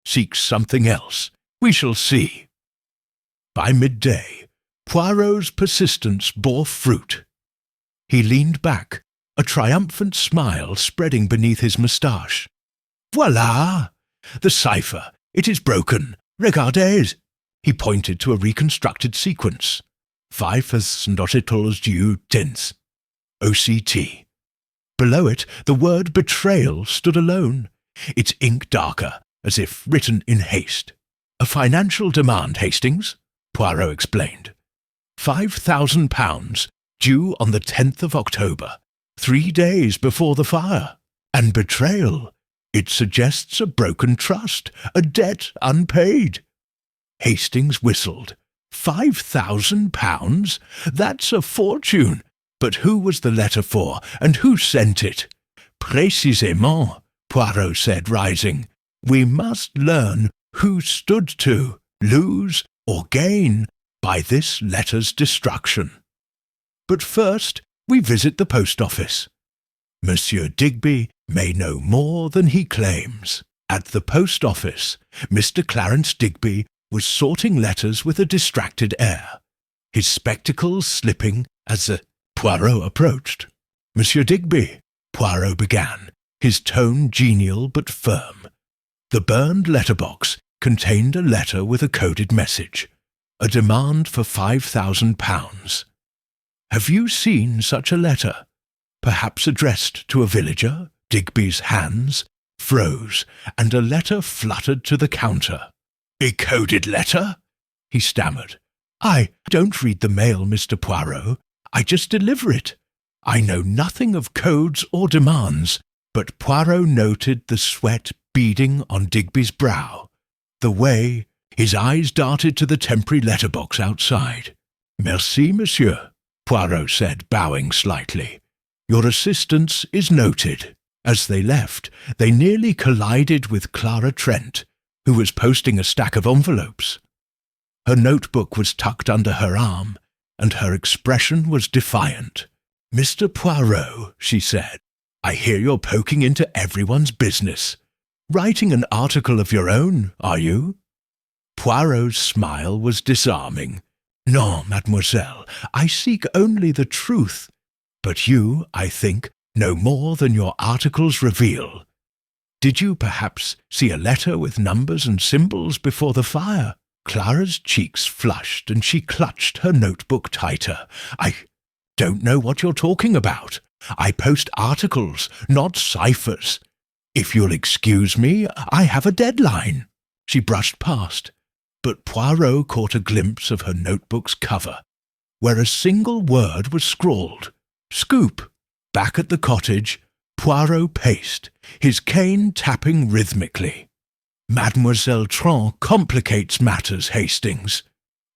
seeks something else. We shall see." By midday, Poirot's persistence bore fruit. He leaned back, a triumphant smile spreading beneath his moustache. "Voilà! The cipher! It is broken! Regardez!" He pointed to a reconstructed sequence. Pfeiffer's Notitals du Tens. OCT. Below it, the word betrayal stood alone, its ink darker, as if written in haste. "A financial demand, Hastings," Poirot explained. £5,000, due on the 10th of October, 3 days before the fire. And betrayal. It suggests a broken trust, a debt unpaid. Hastings whistled. £5,000? That's a fortune. But who was the letter for, and who sent it? Précisément, Poirot said, rising. We must learn who stood to lose or gain by this letter's destruction. But first we visit the post office. Monsieur Digby may know more than he claims. At the post office, Mr. Clarence Digby was sorting letters with a distracted air, his spectacles slipping as Poirot approached. "Monsieur Digby," Poirot began, his tone genial but firm. The burned letterbox contained a letter with a coded message, a demand for £5,000. "Have you seen such a letter? Perhaps addressed to a villager?" Digby's hands froze, and a letter fluttered to the counter. "A coded letter?" he stammered. "I don't read the mail, Mr. Poirot. I just deliver it. I know nothing of codes or demands." But Poirot noted the sweat beading on Digby's brow, the way his eyes darted to the temporary letterbox outside. "Merci, monsieur," Poirot said, bowing slightly. "Your assistance is noted." As they left, they nearly collided with Clara Trent, who was posting a stack of envelopes. Her notebook was tucked under her arm, and her expression was defiant. "Mr. Poirot," she said, "I hear you're poking into everyone's business. Writing an article of your own, are you?" Poirot's smile was disarming. "Non, mademoiselle, I seek only the truth. But you, I think, know more than your articles reveal. Did you perhaps see a letter with numbers and symbols before the fire?" Clara's cheeks flushed and she clutched her notebook tighter. "I don't know what you're talking about. I post articles, not ciphers. If you'll excuse me, I have a deadline." She brushed past, but Poirot caught a glimpse of her notebook's cover, where a single word was scrawled. "Scoop." Back at the cottage, Poirot paced, his cane tapping rhythmically. "Mademoiselle Tron complicates matters, Hastings.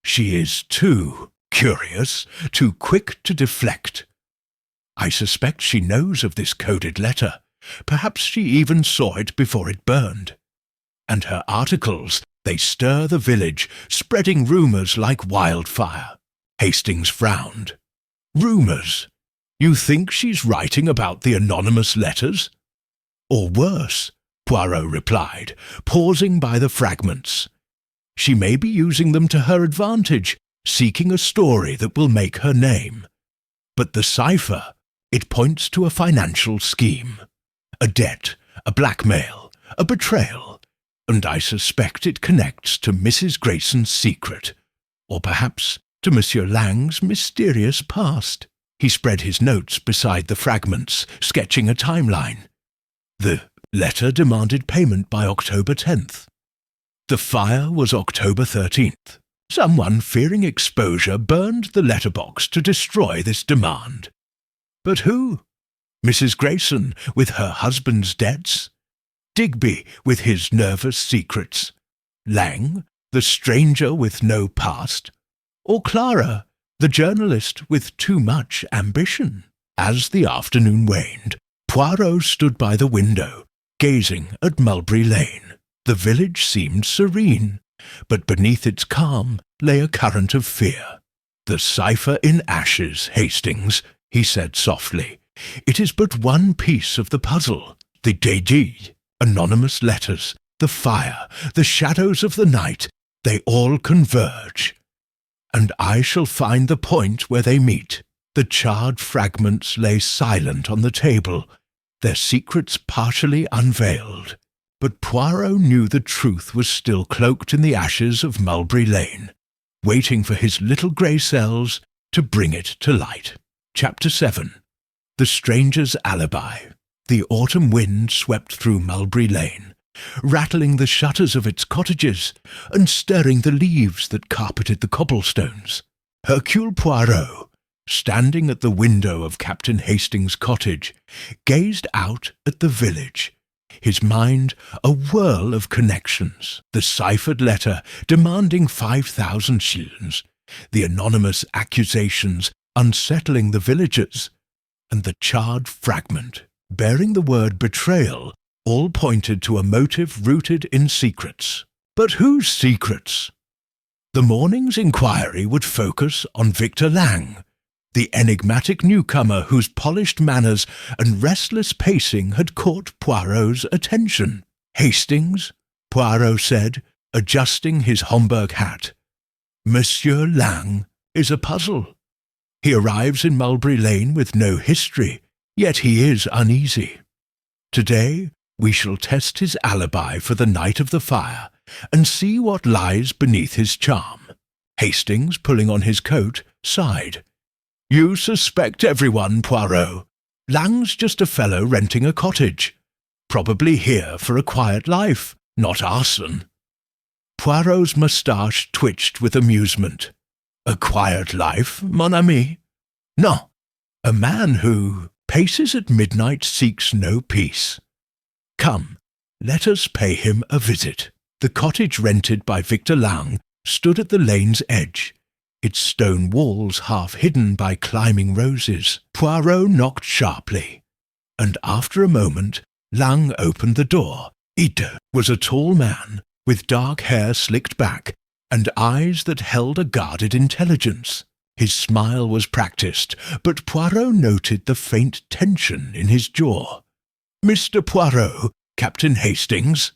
She is too curious, too quick to deflect. I suspect she knows of this coded letter. Perhaps she even saw it before it burned. And her articles, they stir the village, spreading rumours like wildfire." Hastings frowned. "Rumours? You think she's writing about the anonymous letters?" "Or worse," Poirot replied, pausing by the fragments. "She may be using them to her advantage, seeking a story that will make her name. But the cipher, it points to a financial scheme. A debt, a blackmail, a betrayal, and I suspect it connects to Mrs. Grayson's secret, or perhaps to Monsieur Lang's mysterious past." He spread his notes beside the fragments, sketching a timeline. The letter demanded payment by October 10th. The fire was October 13th. Someone, fearing exposure, burned the letterbox to destroy this demand. But who? Mrs. Grayson, with her husband's debts? Digby, with his nervous secrets? Lang, the stranger with no past? Or Clara, the journalist with too much ambition? As the afternoon waned, Poirot stood by the window, gazing at Mulberry Lane. The village seemed serene, but beneath its calm lay a current of fear. "The cipher in ashes, Hastings," he said softly. "It is but one piece of the puzzle. The dédit, anonymous letters, the fire, the shadows of the night, they all converge. And I shall find the point where they meet." The charred fragments lay silent on the table, their secrets partially unveiled. But Poirot knew the truth was still cloaked in the ashes of Mulberry Lane, waiting for his little grey cells to bring it to light. Chapter 7. The Stranger's Alibi. The autumn wind swept through Mulberry Lane, rattling the shutters of its cottages and stirring the leaves that carpeted the cobblestones. Hercule Poirot, standing at the window of Captain Hastings' cottage, gazed out at the village, his mind a whirl of connections. The ciphered letter demanding 5,000 shillings, the anonymous accusations unsettling the villagers, and the charred fragment bearing the word betrayal all pointed to a motive rooted in secrets. But whose secrets? The morning's inquiry would focus on Victor Lang, the enigmatic newcomer whose polished manners and restless pacing had caught Poirot's attention. "Hastings," Poirot said, adjusting his Homburg hat. "Monsieur Lang is a puzzle. He arrives in Mulberry Lane with no history, yet he is uneasy. Today we shall test his alibi for the night of the fire and see what lies beneath his charm." Hastings, pulling on his coat, sighed. "You suspect everyone, Poirot. Lang's just a fellow renting a cottage, probably here for a quiet life, not arson." Poirot's moustache twitched with amusement. "A quiet life, mon ami? No, a man who paces at midnight seeks no peace. Come, let us pay him a visit." The cottage rented by Victor Lang stood at the lane's edge, its stone walls half hidden by climbing roses. Poirot knocked sharply, and after a moment Lang opened the door. It was a tall man, with dark hair slicked back, and eyes that held a guarded intelligence. His smile was practised, but Poirot noted the faint tension in his jaw. "Mr. Poirot, Captain Hastings,"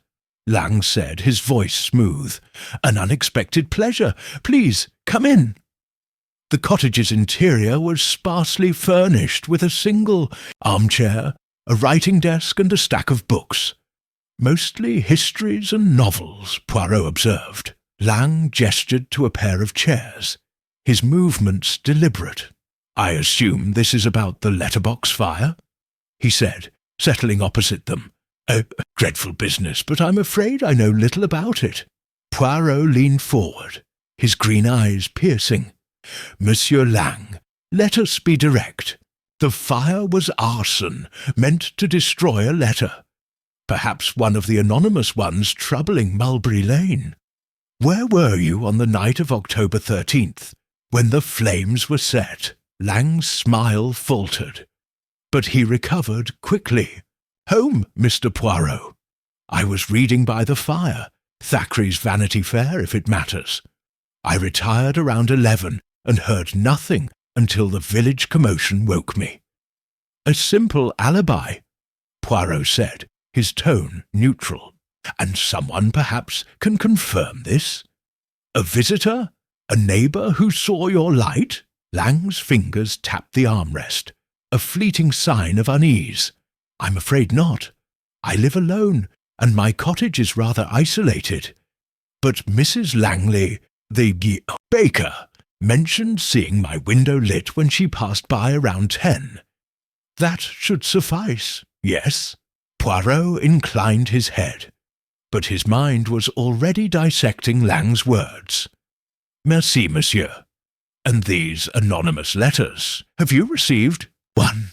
Lang said, his voice smooth. "An unexpected pleasure. Please, come in." The cottage's interior was sparsely furnished with a single armchair, a writing desk and a stack of books. "Mostly histories and novels," Poirot observed. Lang gestured to a pair of chairs, his movements deliberate. "I assume this is about the letterbox fire?" he said, settling opposite them. "A dreadful business, but I'm afraid I know little about it." Poirot leaned forward, his green eyes piercing. "Monsieur Lang, let us be direct. The fire was arson, meant to destroy a letter. Perhaps one of the anonymous ones troubling Mulberry Lane. Where were you on the night of October 13th, when the flames were set?" Lang's smile faltered, but he recovered quickly. "Home, Mr. Poirot. I was reading by the fire, Thackeray's Vanity Fair, if it matters. I retired around 11 and heard nothing until the village commotion woke me." "A simple alibi," Poirot said, his tone neutral. "And someone perhaps can confirm this? A visitor? A neighbour who saw your light?" Lang's fingers tapped the armrest, a fleeting sign of unease. "I'm afraid not. I live alone, and my cottage is rather isolated. But Mrs. Langley, the baker, mentioned seeing my window lit when she passed by around 10. That should suffice, yes?" Poirot inclined his head, but his mind was already dissecting Lang's words. "Merci, monsieur. And these anonymous letters, have you received one,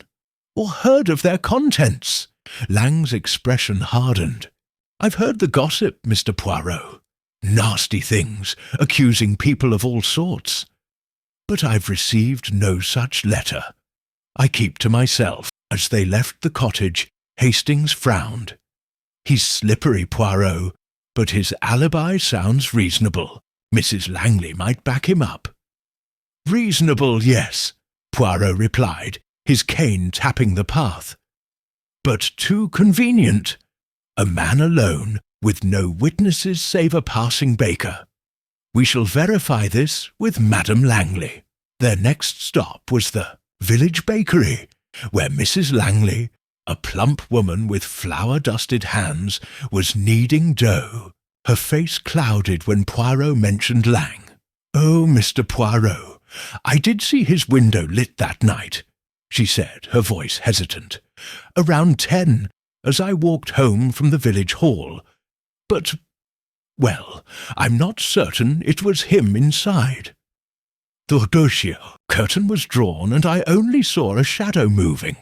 or heard of their contents?" Lang's expression hardened. "I've heard the gossip, Mr. Poirot. Nasty things, accusing people of all sorts. But I've received no such letter. I keep to myself." As they left the cottage, Hastings frowned. "He's slippery, Poirot, but his alibi sounds reasonable. Mrs. Langley might back him up." "Reasonable, yes," Poirot replied, his cane tapping the path. "But too convenient. A man alone, with no witnesses save a passing baker. We shall verify this with Madame Langley." Their next stop was the village bakery, where Mrs. Langley, a plump woman with flour-dusted hands, was kneading dough. Her face clouded when Poirot mentioned Lang. "Oh, Mr. Poirot, I did see his window lit that night," she said, her voice hesitant. "Around 10, as I walked home from the village hall. But, well, I'm not certain it was him inside. The curtain was drawn, and I only saw a shadow moving."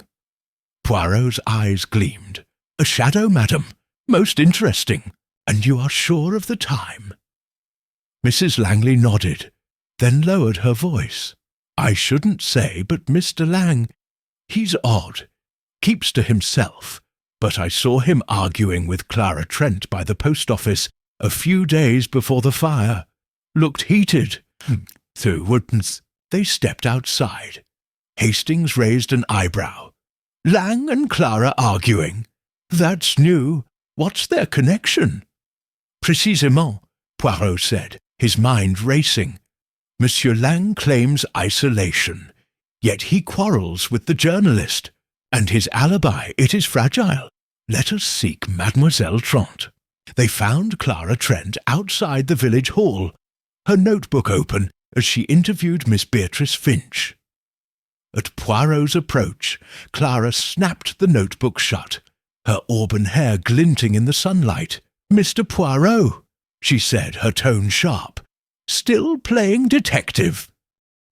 Poirot's eyes gleamed. "A shadow, madam? Most interesting. And you are sure of the time?" Mrs. Langley nodded, then lowered her voice. "I shouldn't say, but Mr. Lang, he's odd. Keeps to himself. But I saw him arguing with Clara Trent by the post office a few days before the fire. Looked heated. They stepped outside. Hastings raised an eyebrow. "Lang and Clara arguing? That's new. What's their connection?" "Précisément," Poirot said, his mind racing. "Monsieur Lang claims isolation, yet he quarrels with the journalist, and his alibi, it is fragile. Let us seek Mademoiselle Trent." They found Clara Trent outside the village hall, her notebook open as she interviewed Miss Beatrice Finch. At Poirot's approach, Clara snapped the notebook shut, her auburn hair glinting in the sunlight. "Mr. Poirot," she said, her tone sharp, "still playing detective?"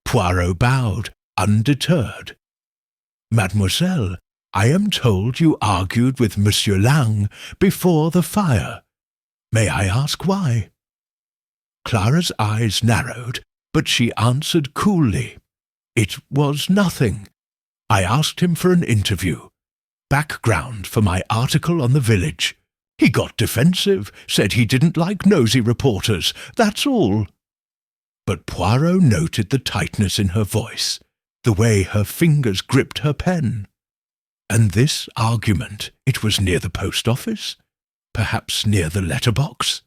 Poirot bowed, undeterred. "Mademoiselle, I am told you argued with Monsieur Lang before the fire. May I ask why?" Clara's eyes narrowed, but she answered coolly. "It was nothing. I asked him for an interview. Background for my article on the village. He got defensive, said he didn't like nosy reporters, that's all." But Poirot noted the tightness in her voice, the way her fingers gripped her pen. And this argument, it was near the post office? Perhaps near the letterbox?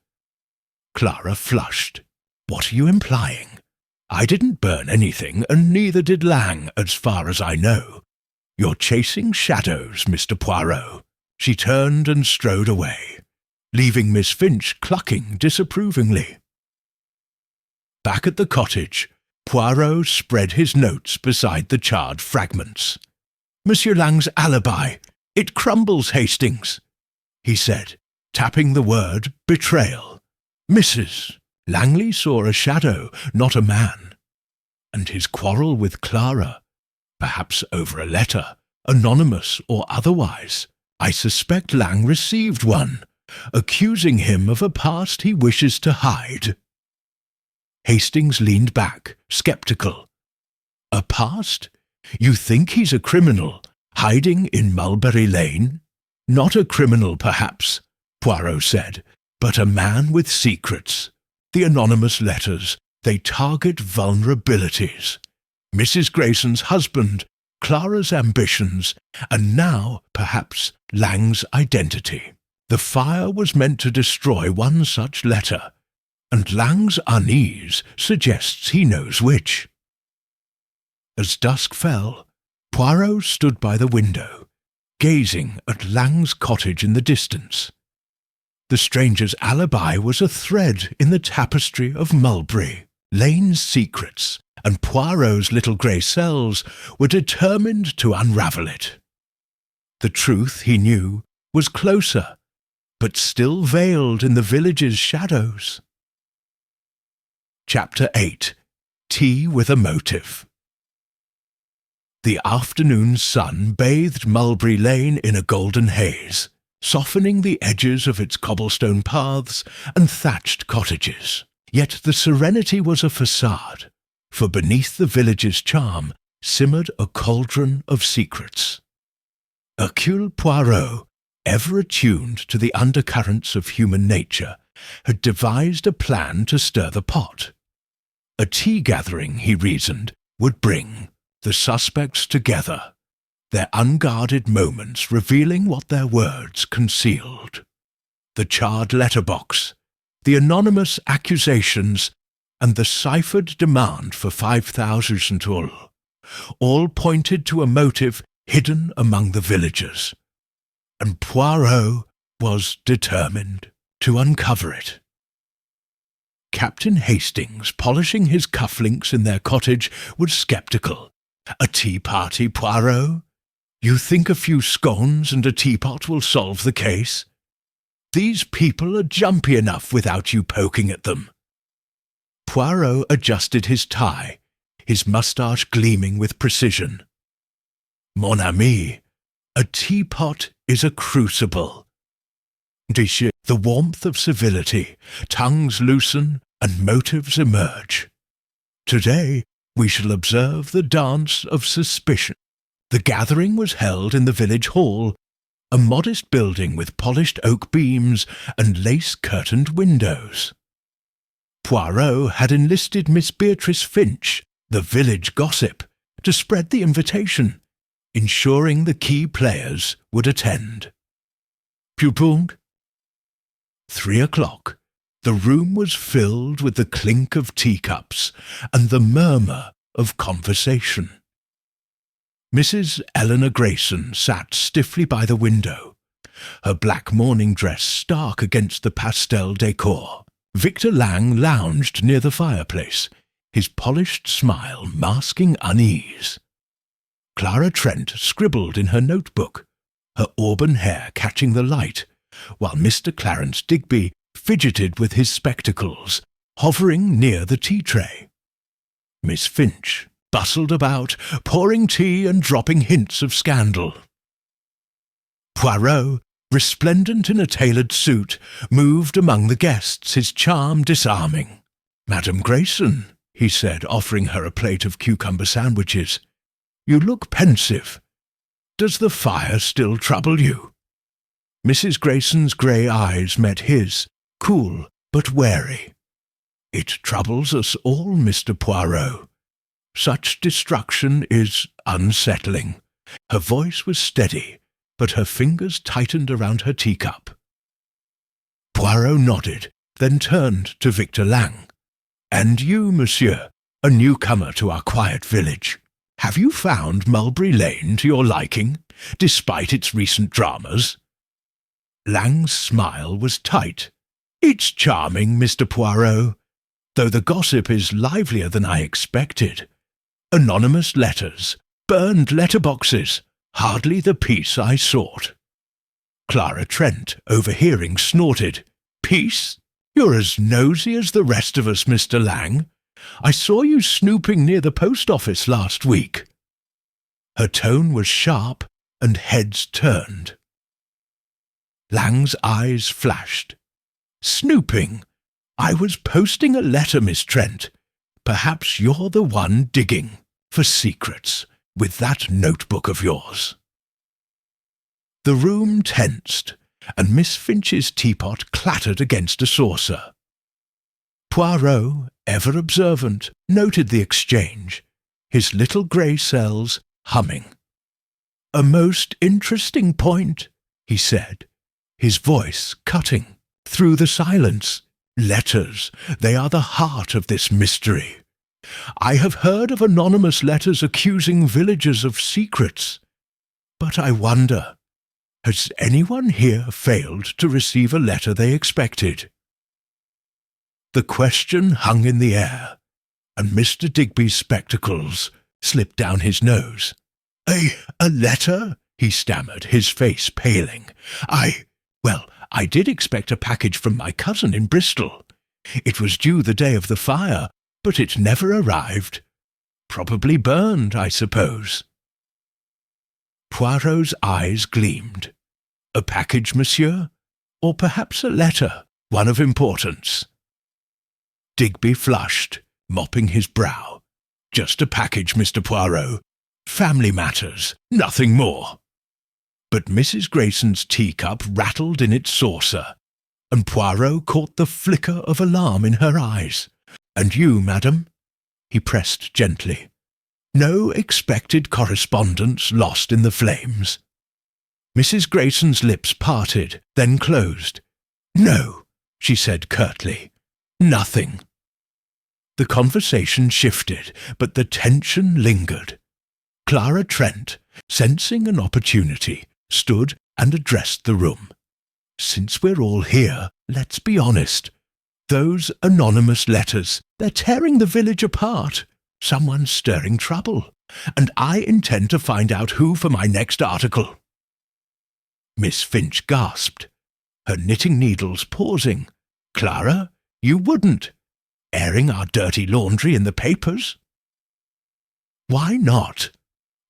Clara flushed. "What are you implying? I didn't burn anything, and neither did Lang, as far as I know. You're chasing shadows, Mr. Poirot." She turned and strode away, leaving Miss Finch clucking disapprovingly. Back at the cottage, Poirot spread his notes beside the charred fragments. "Monsieur Lang's alibi. It crumbles, Hastings," he said, tapping the word betrayal. "Mrs. Langley saw a shadow, not a man. And his quarrel with Clara, perhaps over a letter, anonymous or otherwise. I suspect Lang received one, accusing him of a past he wishes to hide." Hastings leaned back, sceptical. "A past? You think he's a criminal, hiding in Mulberry Lane?" "Not a criminal, perhaps," Poirot said, "but a man with secrets. The anonymous letters, they target vulnerabilities. Mrs. Grayson's husband, Clara's ambitions, and now, perhaps, Lang's identity. The fire was meant to destroy one such letter, and Lang's unease suggests he knows which." As dusk fell, Poirot stood by the window, gazing at Lang's cottage in the distance. The stranger's alibi was a thread in the tapestry of Mulberry. Lane's secrets and Poirot's little grey cells were determined to unravel it. The truth, he knew, was closer, but still veiled in the village's shadows. Chapter 8. Tea with a Motive. The afternoon sun bathed Mulberry Lane in a golden haze. softening the edges of its cobblestone paths and thatched cottages. Yet the serenity was a facade, for beneath the village's charm simmered a cauldron of secrets. Hercule Poirot, ever attuned to the undercurrents of human nature, had devised a plan to stir the pot. A tea-gathering, he reasoned, would bring the suspects together, their unguarded moments revealing what their words concealed. The charred letterbox, the anonymous accusations, and the ciphered demand for 5,000 all pointed to a motive hidden among the villagers, and Poirot was determined to uncover it. Captain Hastings, polishing his cufflinks in their cottage, was sceptical. "A tea party, Poirot? You think a few scones and a teapot will solve the case? These people are jumpy enough without you poking at them." Poirot adjusted his tie, his moustache gleaming with precision. "Mon ami, a teapot is a crucible. The warmth of civility, tongues loosen, and motives emerge. Today we shall observe the dance of suspicion." The gathering was held in the village hall, a modest building with polished oak beams and lace-curtained windows. Poirot had enlisted Miss Beatrice Finch, the village gossip, to spread the invitation, ensuring the key players would attend. Punkt. 3 o'clock. The room was filled with the clink of teacups and the murmur of conversation. Mrs. Eleanor Grayson sat stiffly by the window, her black morning dress stark against the pastel decor. Victor Lang lounged near the fireplace, his polished smile masking unease. Clara Trent scribbled in her notebook, her auburn hair catching the light, while Mr. Clarence Digby fidgeted with his spectacles, hovering near the tea-tray. Miss Finch bustled about, pouring tea and dropping hints of scandal. Poirot, resplendent in a tailored suit, moved among the guests, his charm disarming. "Madam Grayson," he said, offering her a plate of cucumber sandwiches, "you look pensive. Does the fire still trouble you?" Mrs. Grayson's grey eyes met his, cool but wary. "It troubles us all, Mr. Poirot. Such destruction is unsettling." Her voice was steady, but her fingers tightened around her teacup. Poirot nodded, then turned to Victor Lang. "And you, monsieur, a newcomer to our quiet village. Have you found Mulberry Lane to your liking, despite its recent dramas?" Lang's smile was tight. "It's charming, Mr. Poirot, though the gossip is livelier than I expected. Anonymous letters, burned letterboxes, hardly the peace I sought." Clara Trent, overhearing, snorted. "Peace? You're as nosy as the rest of us, Mr. Lang. I saw you snooping near the post office last week." Her tone was sharp, and heads turned. Lang's eyes flashed. "Snooping? I was posting a letter, Miss Trent. Perhaps you're the one digging for secrets with that notebook of yours." The room tensed, and Miss Finch's teapot clattered against a saucer. Poirot, ever observant, noted the exchange, his little grey cells humming. "A most interesting point," he said, his voice cutting through the silence. "Letters, they are the heart of this mystery. I have heard of anonymous letters accusing villagers of secrets. But I wonder, has anyone here failed to receive a letter they expected?" The question hung in the air, and Mr. Digby's spectacles slipped down his nose. A letter?" he stammered, his face paling. I did expect a package from my cousin in Bristol. It was due the day of the fire, but it never arrived. Probably burned, I suppose." Poirot's eyes gleamed. A package, monsieur? Or perhaps a letter, one of importance?" Digby flushed, mopping his brow. "Just a package, Mr. Poirot. Family matters, nothing more." But Mrs. Grayson's teacup rattled in its saucer, and Poirot caught the flicker of alarm in her eyes. "And you, madam?" he pressed gently. "No expected correspondence lost in the flames?" Mrs. Grayson's lips parted, then closed. "No," she said curtly. "Nothing." The conversation shifted, but the tension lingered. Clara Trent, sensing an opportunity, stood and addressed the room. "Since we're all here, let's be honest. Those anonymous letters, they're tearing the village apart. Someone's stirring trouble, and I intend to find out who for my next article." Miss Finch gasped, her knitting needles pausing. "Clara, you wouldn't. Airing our dirty laundry in the papers?" "Why not?"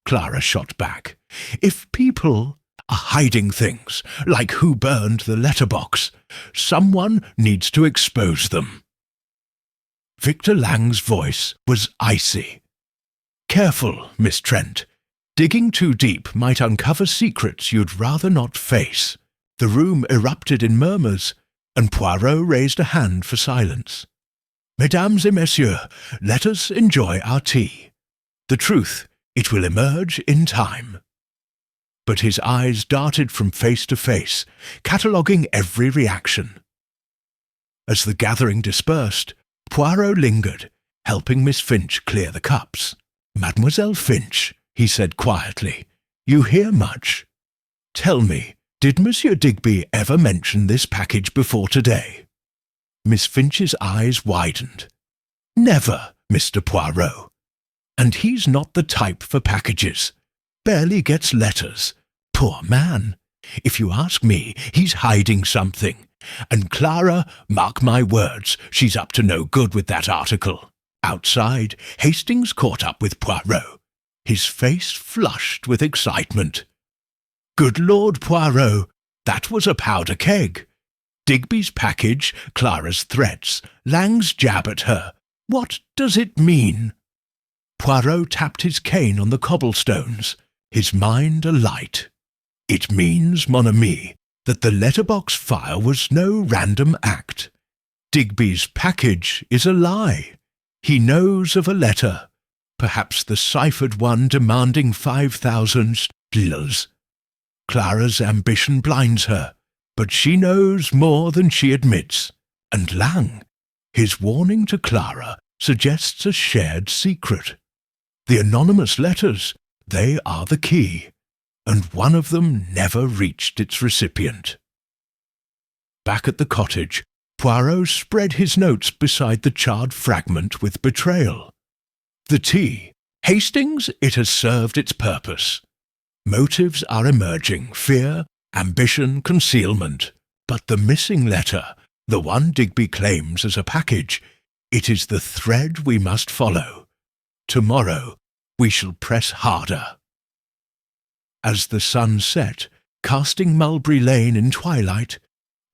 Clara shot back. "If people are hiding things, like who burned the letterbox, someone needs to expose them." Victor Lang's voice was icy. "Careful, Miss Trent. Digging too deep might uncover secrets you'd rather not face." The room erupted in murmurs, and Poirot raised a hand for silence. "Mesdames et messieurs, let us enjoy our tea. The truth, it will emerge in time." But his eyes darted from face to face, cataloguing every reaction. As the gathering dispersed, Poirot lingered, helping Miss Finch clear the cups. "Mademoiselle Finch," he said quietly, "you hear much. Tell me, did Monsieur Digby ever mention this package before today?" Miss Finch's eyes widened. "Never, Mr. Poirot. And he's not the type for packages. Barely gets letters. Poor man. If you ask me, he's hiding something. And Clara, mark my words, she's up to no good with that article." Outside, Hastings caught up with Poirot. His face flushed with excitement. "Good Lord, Poirot, that was a powder keg. Digby's package, Clara's threats, Lang's jab at her. What does it mean?" Poirot tapped his cane on the cobblestones, his mind alight. "It means, mon ami, that the letterbox fire was no random act. Digby's package is a lie. He knows of a letter, perhaps the ciphered one demanding 5,000 lilas. Clara's ambition blinds her, but she knows more than she admits. And Lang, his warning to Clara, suggests a shared secret. The anonymous letters, they are the key, and one of them never reached its recipient." Back at the cottage, Poirot spread his notes beside the charred fragment with betrayal. "The tea. Hastings, it has served its purpose. Motives are emerging, fear, ambition, concealment. But the missing letter, the one Digby claims as a package, it is the thread we must follow. Tomorrow we shall press harder." As the sun set, casting Mulberry Lane in twilight,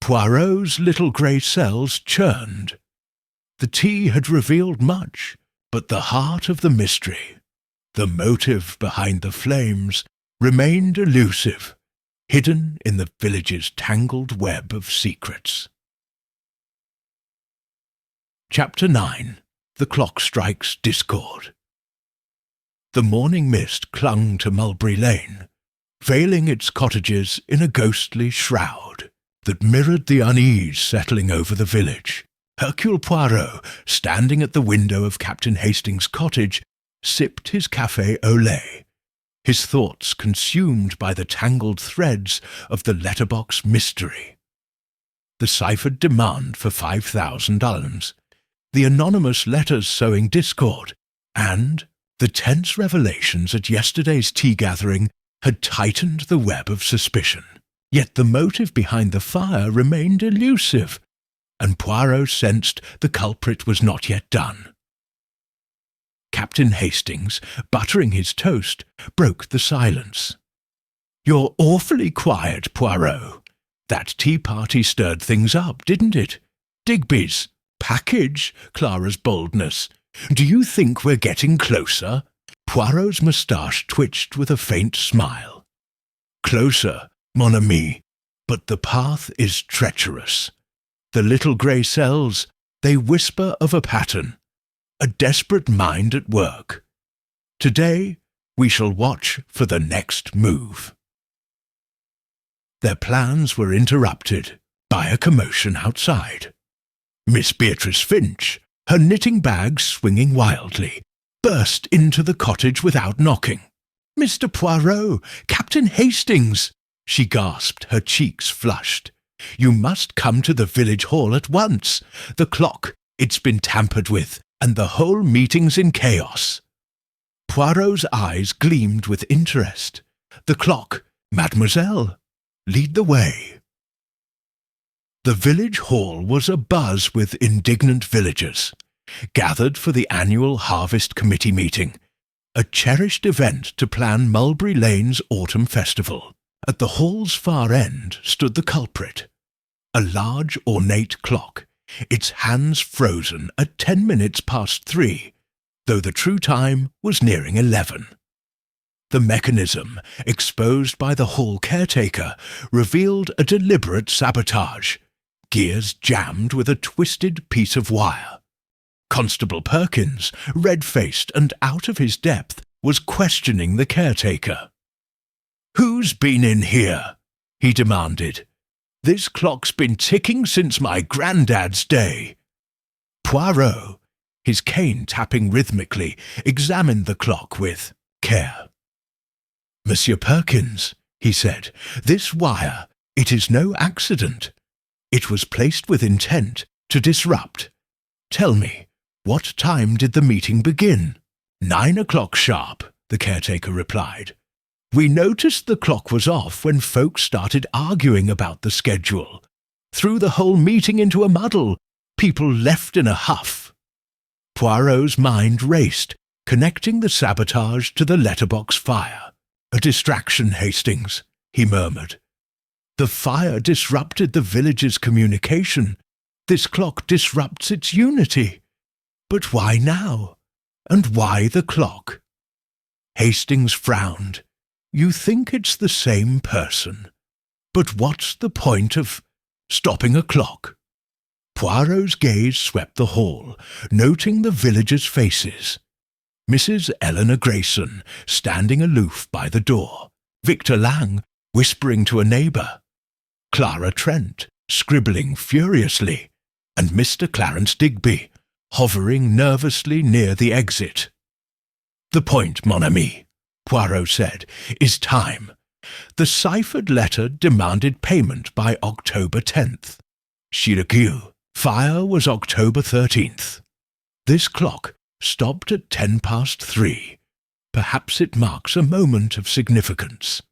Poirot's little grey cells churned. The tea had revealed much, but the heart of the mystery, the motive behind the flames, remained elusive, hidden in the village's tangled web of secrets. Chapter 9. The Clock Strikes Discord. The morning mist clung to Mulberry Lane, veiling its cottages in a ghostly shroud that mirrored the unease settling over the village. Hercule Poirot, standing at the window of Captain Hastings' cottage, sipped his café au lait, his thoughts consumed by the tangled threads of the letterbox mystery. The ciphered demand for 5,000 dirhams, the anonymous letters sowing discord, and the tense revelations at yesterday's tea-gathering had tightened the web of suspicion. Yet the motive behind the fire remained elusive, and Poirot sensed the culprit was not yet done. Captain Hastings, buttering his toast, broke the silence. "You're awfully quiet, Poirot. That tea party stirred things up, didn't it? Digby's package, Clara's boldness. Do you think we're getting closer?" Poirot's moustache twitched with a faint smile. "Closer, mon ami, but the path is treacherous. The little grey cells, they whisper of a pattern, a desperate mind at work. Today we shall watch for the next move." Their plans were interrupted by a commotion outside. Miss Beatrice Finch, her knitting bag swinging wildly, burst into the cottage without knocking. "Mr. Poirot! Captain Hastings!" she gasped, her cheeks flushed. "You must come to the village hall at once. The clock, it's been tampered with, and the whole meeting's in chaos." Poirot's eyes gleamed with interest. "The clock, mademoiselle. Lead the way." The village hall was abuzz with indignant villagers, gathered for the annual Harvest Committee meeting, a cherished event to plan Mulberry Lane's autumn festival. At the hall's far end stood the culprit, a large ornate clock, its hands frozen at 10 minutes past 3, though the true time was nearing 11. The mechanism, exposed by the hall caretaker, revealed a deliberate sabotage, gears jammed with a twisted piece of wire. Constable Perkins, red-faced and out of his depth, was questioning the caretaker. "Who's been in here?" he demanded. "This clock's been ticking since my granddad's day." Poirot, his cane tapping rhythmically, examined the clock with care. "Monsieur Perkins," he said, "this wire, it is no accident. It was placed with intent to disrupt. Tell me, what time did the meeting begin?" 9 o'clock sharp, the caretaker replied. "We noticed the clock was off when folks started arguing about the schedule. Threw the whole meeting into a muddle. People left in a huff." Poirot's mind raced, connecting the sabotage to the letterbox fire. "A distraction, Hastings," he murmured. "The fire disrupted the village's communication. This clock disrupts its unity. But why now? And why the clock?" Hastings frowned. "You think it's the same person. But what's the point of stopping a clock?" Poirot's gaze swept the hall, noting the villagers' faces. Mrs. Eleanor Grayson, standing aloof by the door. Victor Lang, whispering to a neighbour. Clara Trent, scribbling furiously. And Mr. Clarence Digby, hovering nervously near the exit. "The point, mon ami," Poirot said, "is time. The ciphered letter demanded payment by October 10th. Hercule. Fire was October 13th. This clock stopped at 10 past 3. Perhaps it marks a moment of significance."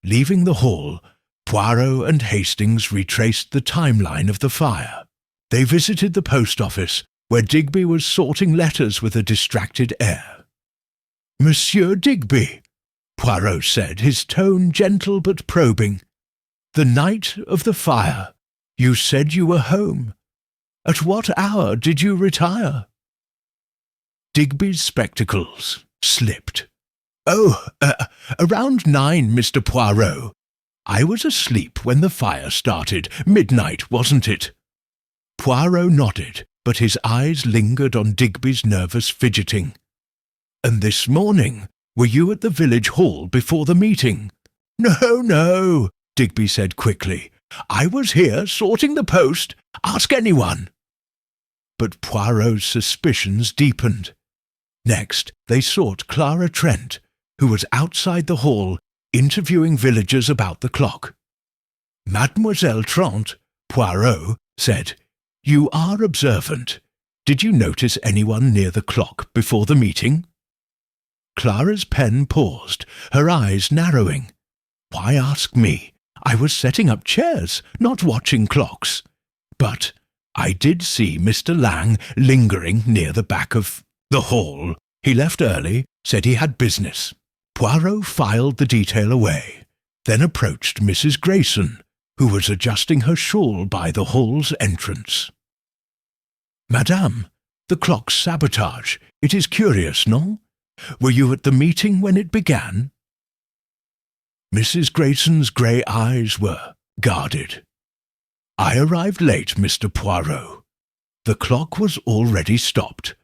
Leaving the hall, Poirot and Hastings retraced the timeline of the fire. They visited the post office, where Digby was sorting letters with a distracted air. "Monsieur Digby," Poirot said, his tone gentle but probing. "The night of the fire, you said you were home. At what hour did you retire?" Digby's spectacles slipped. "Oh, around 9, Mr. Poirot. I was asleep when the fire started. Midnight, wasn't it?" Poirot nodded, but his eyes lingered on Digby's nervous fidgeting. "And this morning, were you at the village hall before the meeting?" "No, no," Digby said quickly. "I was here sorting the post. Ask anyone." But Poirot's suspicions deepened. Next, they sought Clara Trent, who was outside the hall, interviewing villagers about the clock. "Mademoiselle Trent," Poirot said, "you are observant. Did you notice anyone near the clock before the meeting?" Clara's pen paused, her eyes narrowing. "Why ask me? I was setting up chairs, not watching clocks. But I did see Mr. Lang lingering near the back of the hall. He left early, said he had business. Poirot filed the detail away, then approached Mrs. Grayson, who was adjusting her shawl by the hall's entrance. "Madame, the clock's sabotage. It is curious, non? Were you at the meeting when it began?" Mrs. Grayson's grey eyes were guarded. "I arrived late, Mr. Poirot. The clock was already stopped.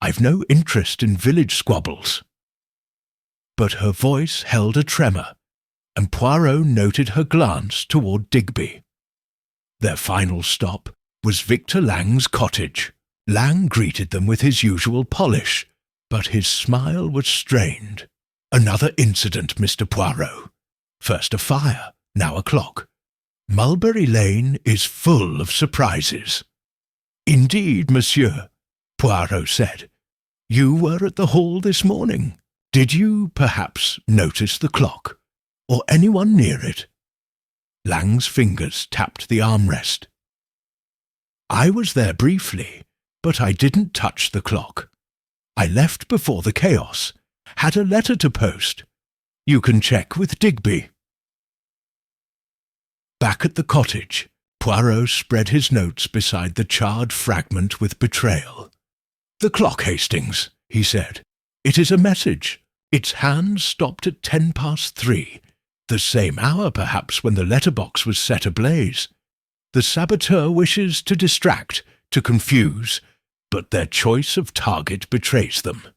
I've no interest in village squabbles." But her voice held a tremor, and Poirot noted her glance toward Digby. Their final stop was Victor Lang's cottage. Lang greeted them with his usual polish, but his smile was strained. "Another incident, Mr. Poirot. First a fire, now a clock. Mulberry Lane is full of surprises." "Indeed, monsieur," Poirot said. "You were at the hall this morning. Did you, perhaps, notice the clock, or anyone near it?" Lang's fingers tapped the armrest. "I was there briefly, but I didn't touch the clock. I left before the chaos, had a letter to post. You can check with Digby." Back at the cottage, Poirot spread his notes beside the charred fragment with betrayal. "The clock, Hastings," he said. "It is a message. Its hands stopped at 3:10, the same hour perhaps when the letterbox was set ablaze. The saboteur wishes to distract, to confuse, but their choice of target betrays them."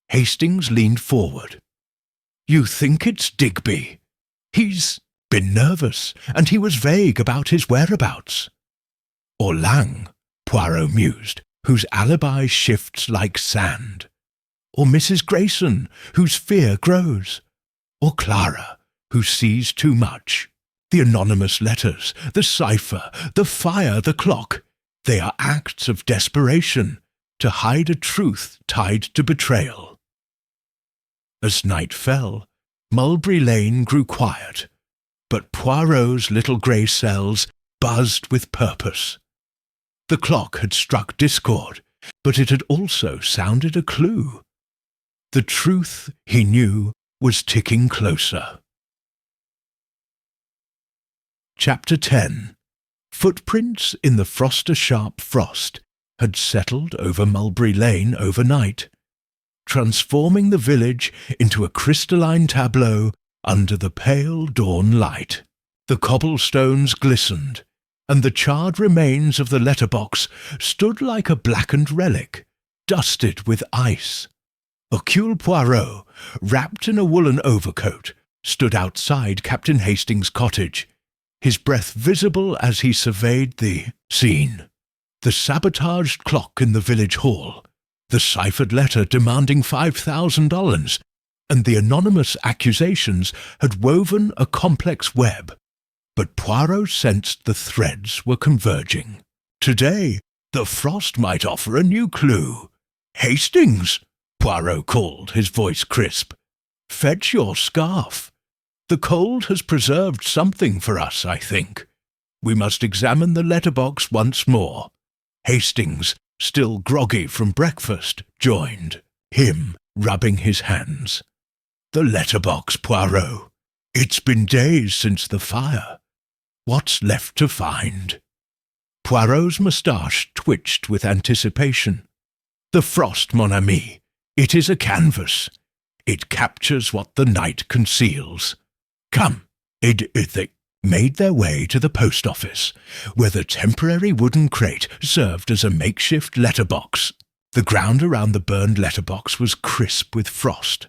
Hastings leaned forward. "You think it's Digby? He's been nervous, and he was vague about his whereabouts." "Or Lang," Poirot mused, "whose alibi shifts like sand. Or Mrs. Grayson, whose fear grows. Or Clara, who sees too much. The anonymous letters, the cipher, the fire, the clock, they are acts of desperation to hide a truth tied to betrayal." As night fell, Mulberry Lane grew quiet, but Poirot's little grey cells buzzed with purpose. The clock had struck discord, but it had also sounded a clue. The truth, he knew, was ticking closer. Chapter 10. Footprints in the froster-sharp frost had settled over Mulberry Lane overnight, transforming the village into a crystalline tableau under the pale dawn light. The cobblestones glistened, and the charred remains of the letterbox stood like a blackened relic, dusted with ice. Hercule Poirot, wrapped in a woolen overcoat, stood outside Captain Hastings' cottage, his breath visible as he surveyed the scene. The sabotaged clock in the village hall, the ciphered letter demanding $5,000, and the anonymous accusations had woven a complex web. But Poirot sensed the threads were converging. Today, the frost might offer a new clue. "Hastings!" Poirot called, his voice crisp. "Fetch your scarf. The cold has preserved something for us, I think. We must examine the letterbox once more." Hastings, still groggy from breakfast, joined, him rubbing his hands. "The letterbox, Poirot. It's been days since the fire. What's left to find?" Poirot's moustache twitched with anticipation. "The frost, mon ami. It is a canvas. It captures what the night conceals. Come." They made their way to the post office, where the temporary wooden crate served as a makeshift letterbox. The ground around the burned letterbox was crisp with frost,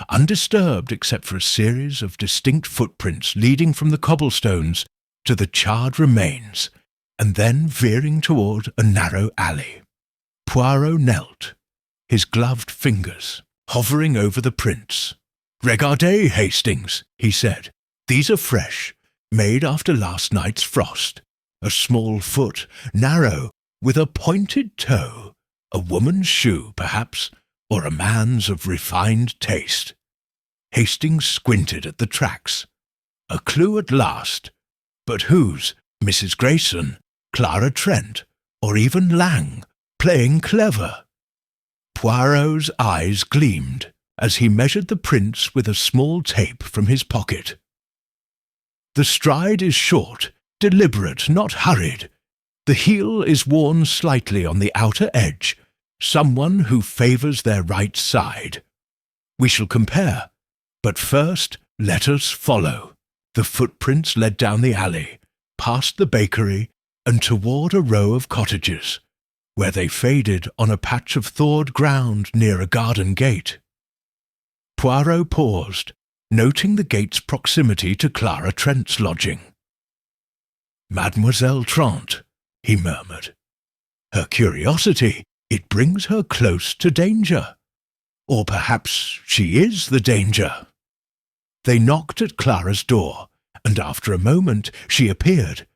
undisturbed except for a series of distinct footprints leading from the cobblestones to the charred remains, and then veering toward a narrow alley. Poirot knelt, his gloved fingers hovering over the prints. "Regardez, Hastings," he said. "These are fresh, made after last night's frost. A small foot, narrow, with a pointed toe. A woman's shoe, perhaps, or a man's of refined taste." Hastings squinted at the tracks. A clue at last. But whose? Mrs. Grayson, Clara Trent, or even Lang, playing clever? Poirot's eyes gleamed. as he measured the prints with a small tape from his pocket. The stride is short, deliberate, not hurried. The heel is worn slightly on the outer edge, someone who favours their right side. We shall compare, but first let us follow. The footprints led down the alley, past the bakery, and toward a row of cottages, where they faded on a patch of thawed ground near a garden gate. Poirot paused, noting the gate's proximity to Clara Trent's lodging. "Mademoiselle Trent," he murmured. "Her curiosity, it brings her close to danger. Or perhaps she is the danger." They knocked at Clara's door, and after a moment she appeared,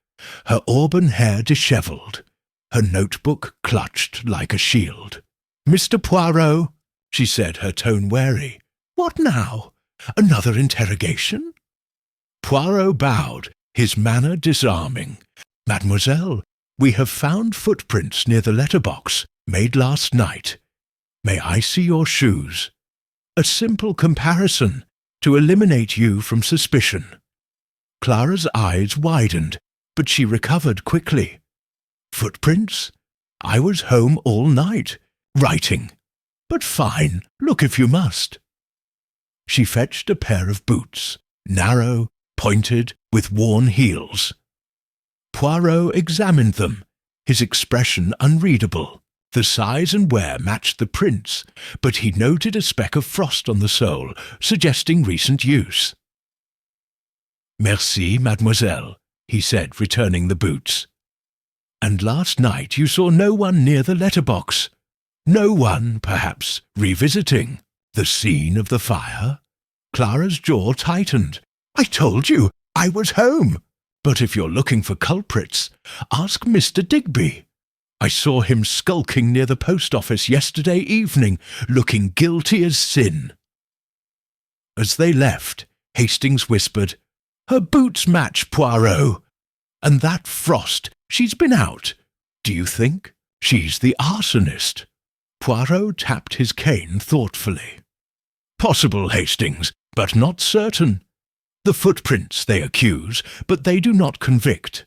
her auburn hair dishevelled, her notebook clutched like a shield. "Mr. Poirot," she said, her tone wary. "What now? Another interrogation?" Poirot bowed, his manner disarming. "Mademoiselle, we have found footprints near the letterbox, made last night. May I see your shoes? A simple comparison, to eliminate you from suspicion." Clara's eyes widened, but she recovered quickly. "Footprints? I was home all night, writing. But fine, look if you must." She fetched a pair of boots, narrow, pointed, with worn heels. Poirot examined them, his expression unreadable. The size and wear matched the prints, but he noted a speck of frost on the sole, suggesting recent use. "Merci, mademoiselle," he said, returning the boots. "And last night you saw no one near the letterbox? No one, perhaps, revisiting the scene of the fire?" Clara's jaw tightened. "I told you, I was home. But if you're looking for culprits, ask Mr. Digby. I saw him skulking near the post office yesterday evening, looking guilty as sin." As they left, Hastings whispered, "Her boots match, Poirot. And that frost, she's been out. Do you think she's the arsonist?" Poirot tapped his cane thoughtfully. "Possible, Hastings, but not certain. The footprints they accuse, but they do not convict.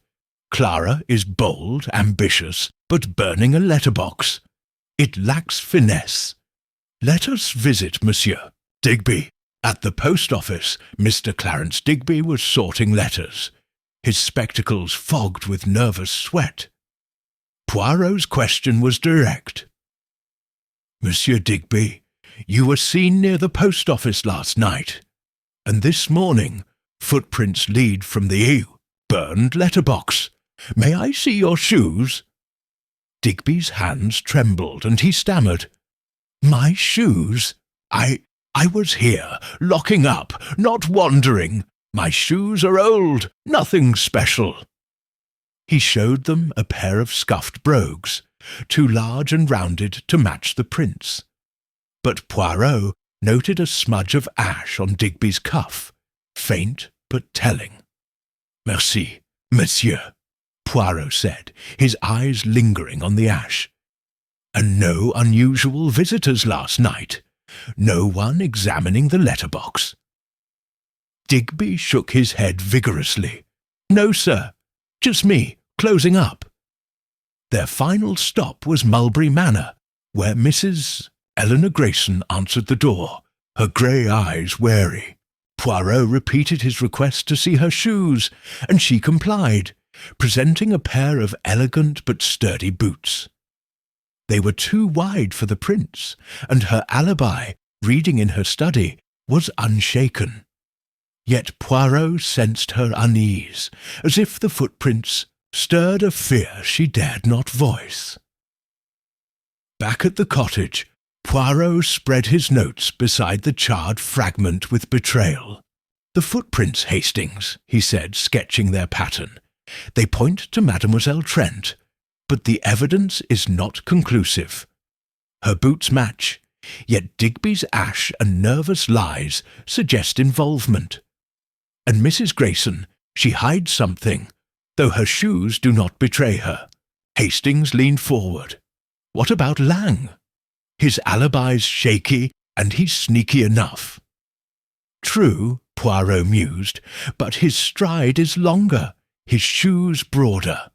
Clara is bold, ambitious, but burning a letterbox. It lacks finesse. Let us visit Monsieur Digby. At the post office, Mr. Clarence Digby was sorting letters, his spectacles fogged with nervous sweat. Poirot's question was direct. "Monsieur Digby, you were seen near the post office last night, and this morning footprints lead from the burned letterbox. May I see your shoes?" Digby's hands trembled, and he stammered, "My shoes? I was here, locking up, not wandering. My shoes are old, nothing special." He showed them a pair of scuffed brogues, too large and rounded to match the prints. But Poirot noted a smudge of ash on Digby's cuff, faint but telling. "Merci, monsieur," Poirot said, his eyes lingering on the ash. "And no unusual visitors last night? No one examining the letterbox?" Digby shook his head vigorously. "No, sir. Just me, closing up." Their final stop was Mulberry Manor, where Mrs. Eleanor Grayson answered the door, her grey eyes wary. Poirot repeated his request to see her shoes, and she complied, presenting a pair of elegant but sturdy boots. They were too wide for the prints, and her alibi, reading in her study, was unshaken. Yet Poirot sensed her unease, as if the footprints stirred a fear she dared not voice. Back at the cottage, Poirot spread his notes beside the charred fragment with betrayal. "The footprints, Hastings," he said, sketching their pattern. "They point to Mademoiselle Trent, but the evidence is not conclusive. Her boots match, yet Digby's ash and nervous lies suggest involvement. And Mrs. Grayson, she hides something, though her shoes do not betray her." Hastings leaned forward. "What about Lang? His alibi's shaky, and he's sneaky enough. True, Poirot mused, but his stride is longer, his shoes broader.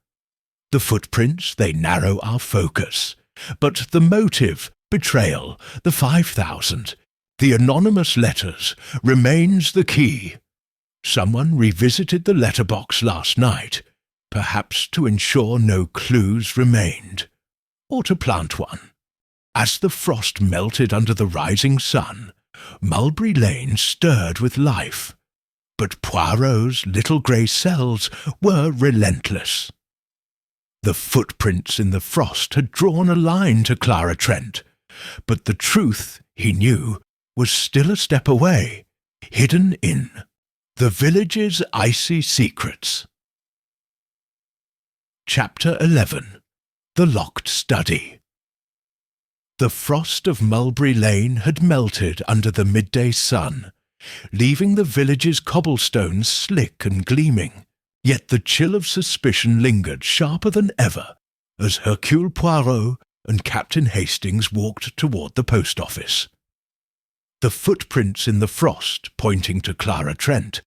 The footprints, they narrow our focus, but the motive, betrayal, the 5,000, the anonymous letters, remains the key. Someone revisited the letterbox last night, perhaps to ensure no clues remained, or to plant one. As the frost melted under the rising sun, Mulberry Lane stirred with life, but Poirot's little grey cells were relentless. The footprints in the frost had drawn a line to Clara Trent, but the truth, he knew, was still a step away, hidden in the village's icy secrets. Chapter 11. The Locked Study. The frost of Mulberry Lane had melted under the midday sun, leaving the village's cobblestones slick and gleaming, yet the chill of suspicion lingered sharper than ever as Hercule Poirot and Captain Hastings walked toward the post office. The footprints in the frost, pointing to Clara Trent,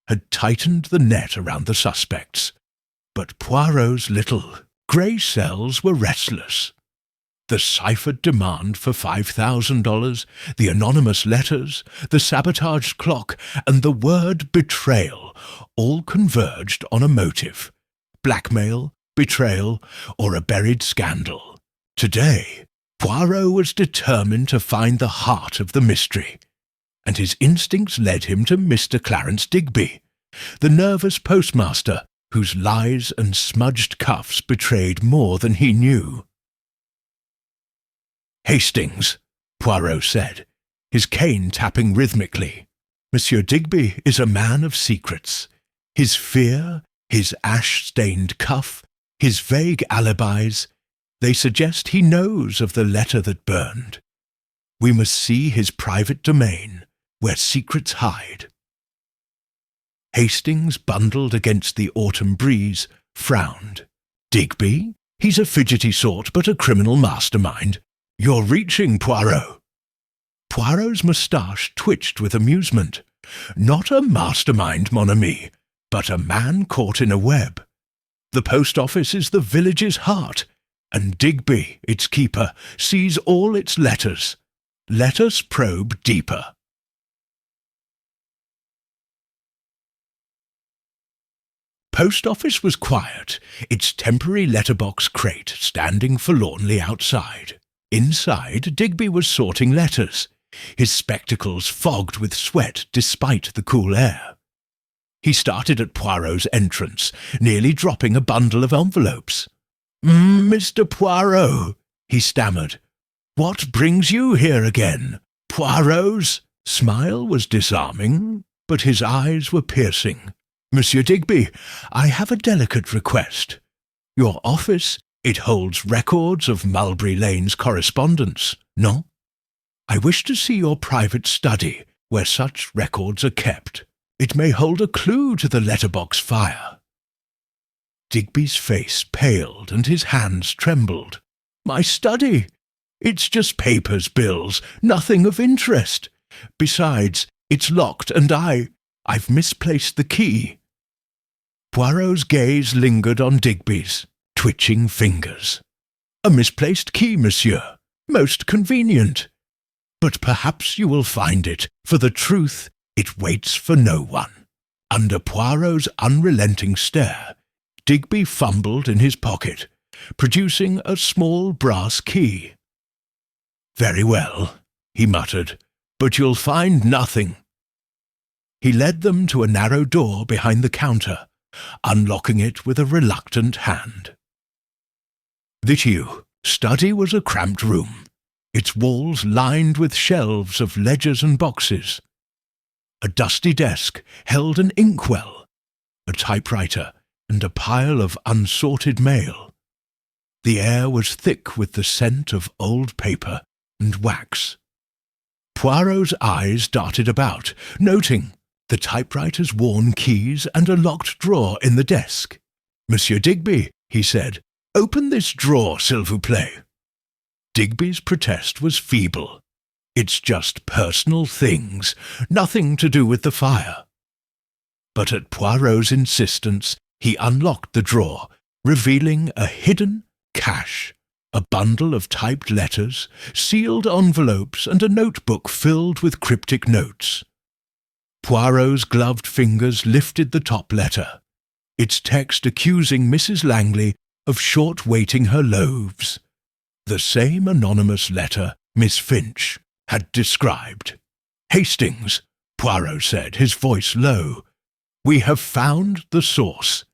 had tightened the net around the suspects, but Poirot's little grey cells were restless. The ciphered demand for $5,000, the anonymous letters, the sabotaged clock, and the word betrayal all converged on a motive: blackmail, betrayal, or a buried scandal. Today, Poirot was determined to find the heart of the mystery, and his instincts led him to Mr. Clarence Digby, the nervous postmaster whose lies and smudged cuffs betrayed more than he knew. "Hastings," Poirot said, his cane tapping rhythmically. "Monsieur Digby is a man of secrets. His fear, his ash-stained cuff, his vague alibis, they suggest he knows of the letter that burned. We must see his private domain, where secrets hide." Hastings, bundled against the autumn breeze, frowned. "Digby? He's a fidgety sort, but a criminal mastermind. You're reaching, Poirot." Poirot's moustache twitched with amusement. "Not a mastermind, mon ami, but a man caught in a web. The post office is the village's heart, and Digby, its keeper, sees all its letters. Let us probe deeper." Post office was quiet, its temporary letterbox crate standing forlornly outside. Inside, Digby was sorting letters, his spectacles fogged with sweat despite the cool air. He started at Poirot's entrance, nearly dropping a bundle of envelopes. "Mr. Poirot," he stammered. "What brings you here again?" Poirot's smile was disarming, but his eyes were piercing. "Monsieur Digby, I have a delicate request. Your office, it holds records of Mulberry Lane's correspondence, no? I wish to see your private study, where such records are kept. It may hold a clue to the letterbox fire." Digby's face paled and his hands trembled. "My study? It's just papers, bills, nothing of interest. Besides, it's locked and I've misplaced the key." Poirot's gaze lingered on Digby's twitching fingers. "A misplaced key, monsieur. Most convenient. But perhaps you will find it, for the truth, it waits for no one." Under Poirot's unrelenting stare, Digby fumbled in his pocket, producing a small brass key. "Very well," he muttered, "but you'll find nothing." He led them to a narrow door behind the counter, unlocking it with a reluctant hand. The study was a cramped room, its walls lined with shelves of ledgers and boxes. A dusty desk held an inkwell, a typewriter, and a pile of unsorted mail. The air was thick with the scent of old paper and wax. Poirot's eyes darted about, noting the typewriter's worn keys and a locked drawer in the desk. "Monsieur Digby," he said, "open this drawer, s'il vous plaît." Digby's protest was feeble. It's just personal things, nothing to do with the fire. But at Poirot's insistence, he unlocked the drawer, revealing a hidden cache, a bundle of typed letters, sealed envelopes, and a notebook filled with cryptic notes. Poirot's gloved fingers lifted the top letter, its text accusing Mrs. Langley of short-weighting her loaves, the same anonymous letter Miss Finch had described. "Hastings," Poirot said, his voice low, "we have found the source.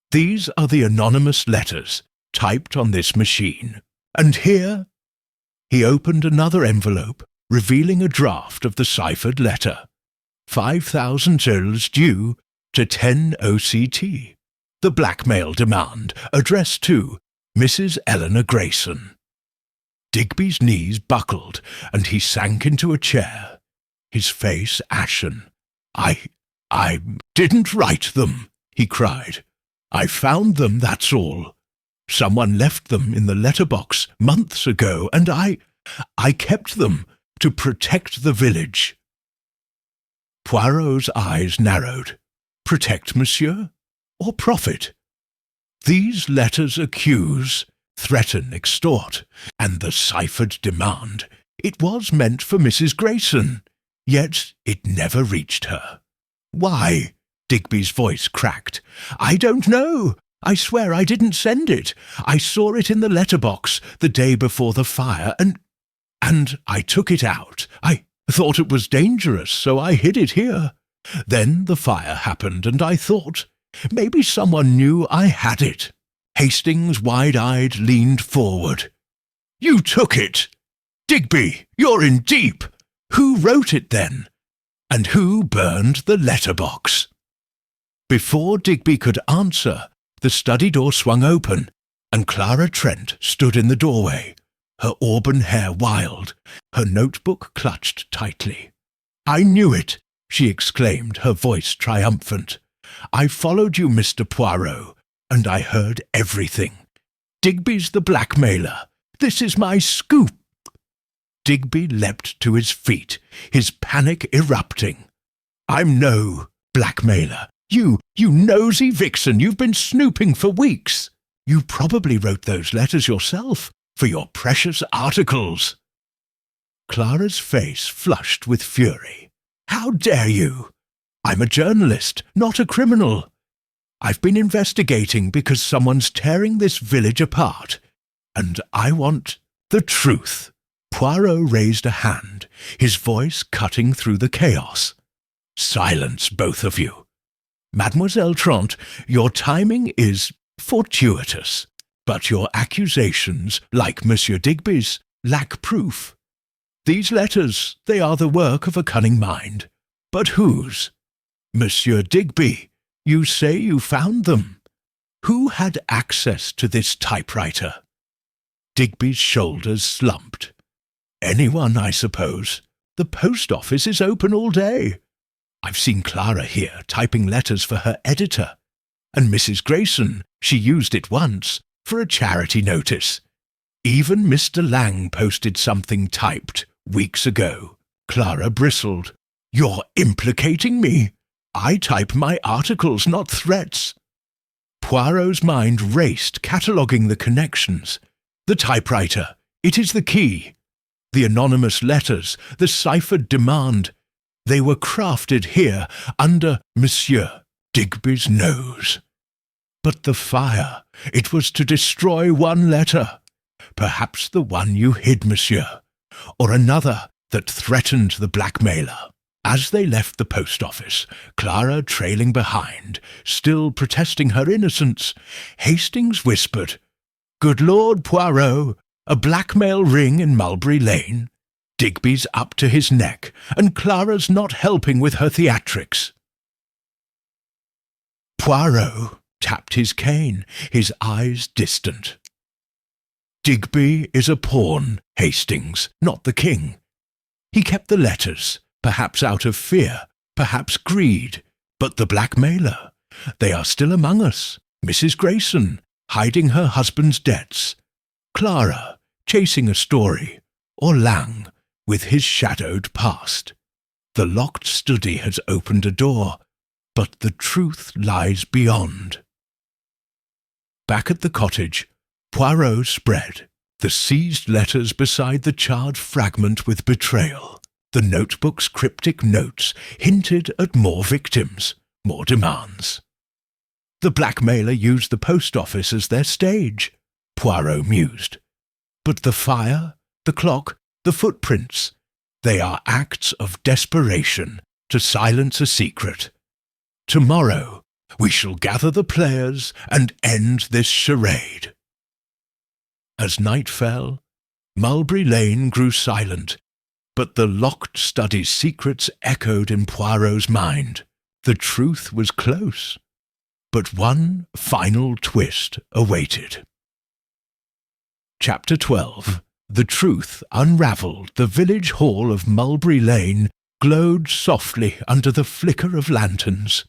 These are the anonymous letters, typed on this machine. And here—" He opened another envelope, revealing a draft of the ciphered letter. 5,000 sols due to 10 OCT. The blackmail demand, addressed to Mrs. Eleanor Grayson. Digby's knees buckled, and he sank into a chair, his face ashen. I didn't write them," he cried. "I found them, that's all. Someone left them in the letterbox months ago, and I kept them to protect the village." Poirot's eyes narrowed. Protect, monsieur? Or profit? These letters accuse, threaten, extort, and the ciphered demand. It was meant for Mrs. Grayson, yet it never reached her. "Why?" Digby's voice cracked. "I don't know. I swear I didn't send it. I saw it in the letterbox the day before the fire, and I took it out. I thought it was dangerous, so I hid it here. Then the fire happened, and I thought maybe someone knew I had it." Hastings, wide-eyed, leaned forward. "You took it! Digby, you're in deep! Who wrote it then? And who burned the letterbox?" Before Digby could answer, the study door swung open, and Clara Trent stood in the doorway, her auburn hair wild, her notebook clutched tightly. "I knew it!" she exclaimed, her voice triumphant. "I followed you, Mr. Poirot, and I heard everything. Digby's the blackmailer. This is my scoop." Digby leapt to his feet, his panic erupting. "I'm no blackmailer. You nosy vixen, you've been snooping for weeks. You probably wrote those letters yourself for your precious articles." Clara's face flushed with fury. "How dare you? I'm a journalist, not a criminal. I've been investigating because someone's tearing this village apart, and I want the truth." Poirot raised a hand, his voice cutting through the chaos. "Silence, both of you. Mademoiselle Trent, your timing is fortuitous, but your accusations, like Monsieur Digby's, lack proof. These letters, they are the work of a cunning mind. But whose? Monsieur Digby, you say you found them. Who had access to this typewriter?" Digby's shoulders slumped. "Anyone, I suppose. The post office is open all day. I've seen Clara here typing letters for her editor. And Mrs. Grayson, she used it once, for a charity notice. Even Mr. Lang posted something typed weeks ago." Clara bristled. "You're implicating me. I type my articles, not threats." Poirot's mind raced, cataloguing the connections. The typewriter, it is the key. The anonymous letters, the ciphered demand. They were crafted here under Monsieur Digby's nose. But the fire, it was to destroy one letter. Perhaps the one you hid, monsieur, or another that threatened the blackmailer. As they left the post office, Clara trailing behind, still protesting her innocence, Hastings whispered, "Good Lord, Poirot, a blackmail ring in Mulberry Lane? Digby's up to his neck, and Clara's not helping with her theatrics." Poirot tapped his cane, his eyes distant. "Digby is a pawn, Hastings, not the king. He kept the letters, perhaps out of fear, perhaps greed, but the blackmailer, they are still among us. Mrs. Grayson, hiding her husband's debts. Clara, chasing a story, or Lang, with his shadowed past. The locked study has opened a door, but the truth lies beyond. Back at the cottage, Poirot spread the seized letters beside the charred fragment with betrayal. The notebook's cryptic notes hinted at more victims, more demands. The blackmailer used the post office as their stage, Poirot mused. But the fire, the clock, the footprints, they are acts of desperation to silence a secret. Tomorrow we shall gather the players and end this charade. As night fell, Mulberry Lane grew silent, but the locked study's secrets echoed in Poirot's mind. The truth was close, but one final twist awaited. Chapter 12. The truth unravelled. The village hall of Mulberry Lane glowed softly under the flicker of lanterns,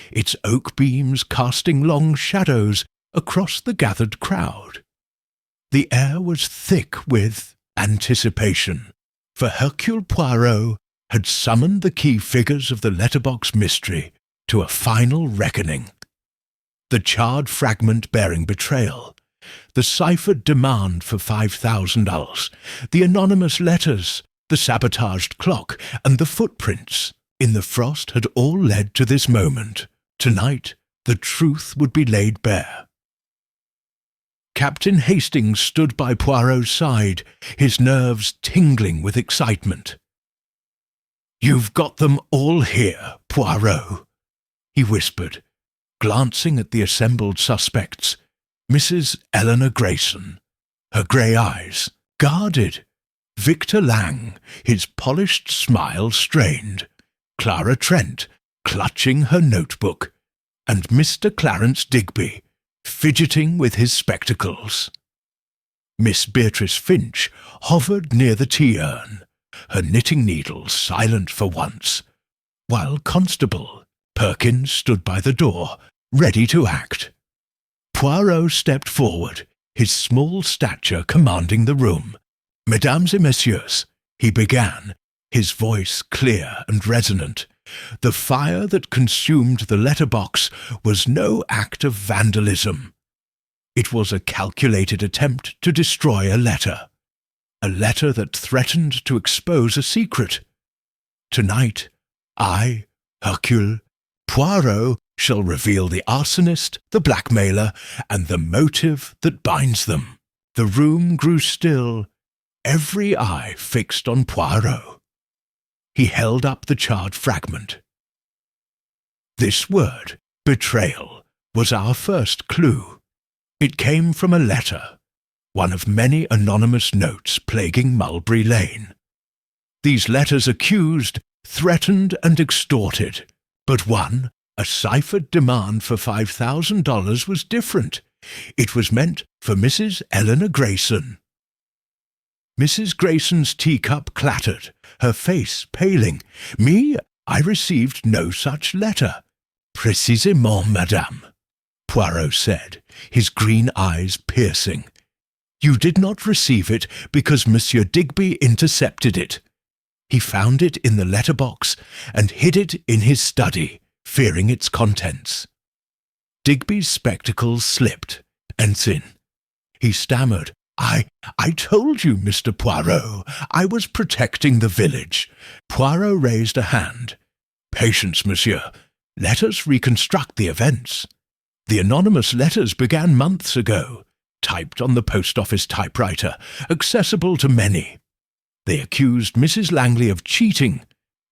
its oak beams casting long shadows across the gathered crowd. The air was thick with anticipation, for Hercule Poirot had summoned the key figures of the letterbox mystery to a final reckoning. The charred fragment bearing betrayal, the ciphered demand for $5,000, the anonymous letters, the sabotaged clock, and the footprints in the frost had all led to this moment. Tonight, the truth would be laid bare. Captain Hastings stood by Poirot's side, his nerves tingling with excitement. "You've got them all here, Poirot," he whispered, glancing at the assembled suspects. Mrs. Eleanor Grayson, her grey eyes guarded. Victor Lang, his polished smile strained. Clara Trent, clutching her notebook. And Mr. Clarence Digby, fidgeting with his spectacles. Miss Beatrice Finch hovered near the tea-urn, her knitting needles silent for once, while Constable Perkins stood by the door, ready to act. Poirot stepped forward, his small stature commanding the room. "Mesdames et messieurs," he began, his voice clear and resonant. The fire that consumed the letterbox was no act of vandalism. It was a calculated attempt to destroy a letter that threatened to expose a secret. Tonight, I, Hercule Poirot, shall reveal the arsonist, the blackmailer, and the motive that binds them. The room grew still, every eye fixed on Poirot. He held up the charred fragment. This word, betrayal, was our first clue. It came from a letter, one of many anonymous notes plaguing Mulberry Lane. These letters accused, threatened, and extorted, but one, a ciphered demand for $5,000, was different. It was meant for Mrs. Eleanor Grayson. Mrs. Grayson's teacup clattered, her face paling. "Me, I received no such letter." "Précisément, madame," Poirot said, his green eyes piercing. "You did not receive it because Monsieur Digby intercepted it. He found it in the letterbox and hid it in his study, fearing its contents." Digby's spectacles slipped, and thin. He stammered, I told you, Mr. Poirot, I was protecting the village." Poirot raised a hand. "Patience, monsieur. Let us reconstruct the events. The anonymous letters began months ago, typed on the post office typewriter, accessible to many. They accused Mrs. Langley of cheating,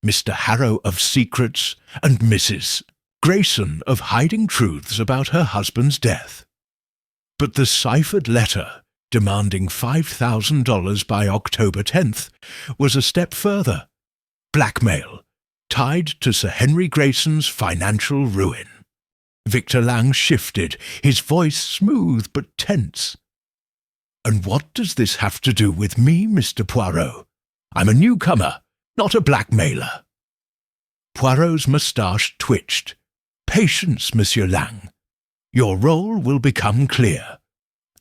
Mr. Harrow of secrets, and Mrs. Grayson of hiding truths about her husband's death. But the ciphered letter, demanding $5,000 by October 10th, was a step further. Blackmail, tied to Sir Henry Grayson's financial ruin. Victor Lang shifted, his voice smooth but tense. "And what does this have to do with me, Mr. Poirot? I'm a newcomer, not a blackmailer." Poirot's moustache twitched. "Patience, Monsieur Lang. Your role will become clear.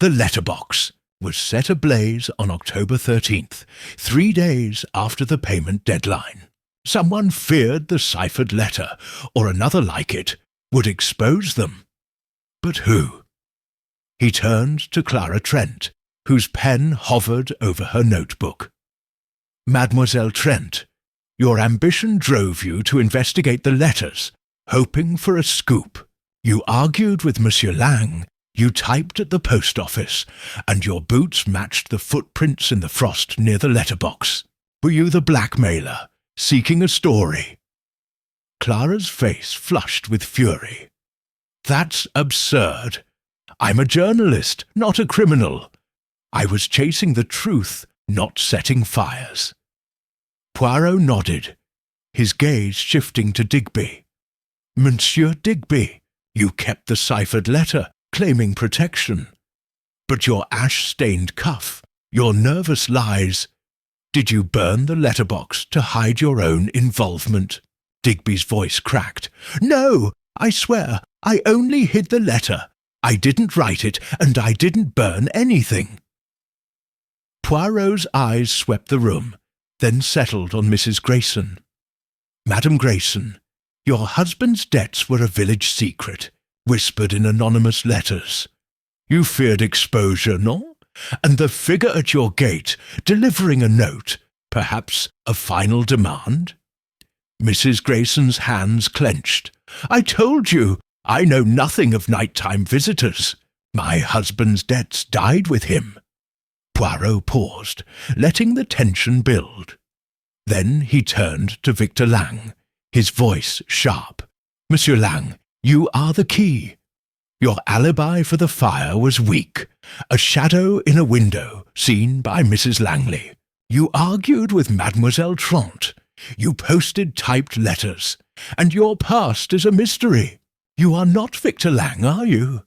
The letterbox, was set ablaze on October 13th, 3 days after the payment deadline. Someone feared the ciphered letter, or another like it, would expose them. But who? He turned to Clara Trent, whose pen hovered over her notebook. Mademoiselle Trent, your ambition drove you to investigate the letters, hoping for a scoop. You argued with Monsieur Lang, you typed at the post office, and your boots matched the footprints in the frost near the letterbox. Were you the blackmailer, seeking a story? Clara's face flushed with fury. That's absurd. I'm a journalist, not a criminal. I was chasing the truth, not setting fires. Poirot nodded, his gaze shifting to Digby. Monsieur Digby, you kept the ciphered letter, claiming protection. But your ash-stained cuff, your nervous lies. Did you burn the letterbox to hide your own involvement? Digby's voice cracked. No, I swear, I only hid the letter. I didn't write it, and I didn't burn anything. Poirot's eyes swept the room, then settled on Mrs. Grayson. Madam Grayson, your husband's debts were a village secret, whispered in anonymous letters. You feared exposure, no? And the figure at your gate, delivering a note, perhaps a final demand? Mrs. Grayson's hands clenched. I told you, I know nothing of nighttime visitors. My husband's debts died with him. Poirot paused, letting the tension build. Then he turned to Victor Lang, his voice sharp. Monsieur Lang, you are the key. Your alibi for the fire was weak, a shadow in a window seen by Mrs. Langley. You argued with Mademoiselle Trent. You posted typed letters, and your past is a mystery. You are not Victor Lang, are you?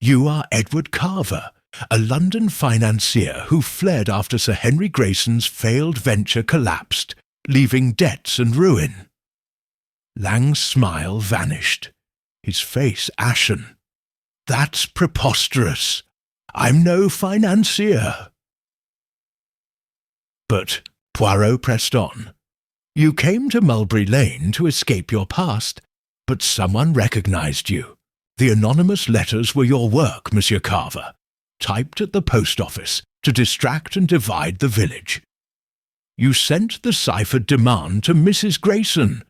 You are Edward Carver, a London financier who fled after Sir Henry Grayson's failed venture collapsed, leaving debts and ruin. Lang's smile vanished, his face ashen. That's preposterous. I'm no financier. But, Poirot pressed on, you came to Mulberry Lane to escape your past, but someone recognized you. The anonymous letters were your work, Monsieur Carver, typed at the post office to distract and divide the village. You sent the ciphered demand to Mrs. Grayson,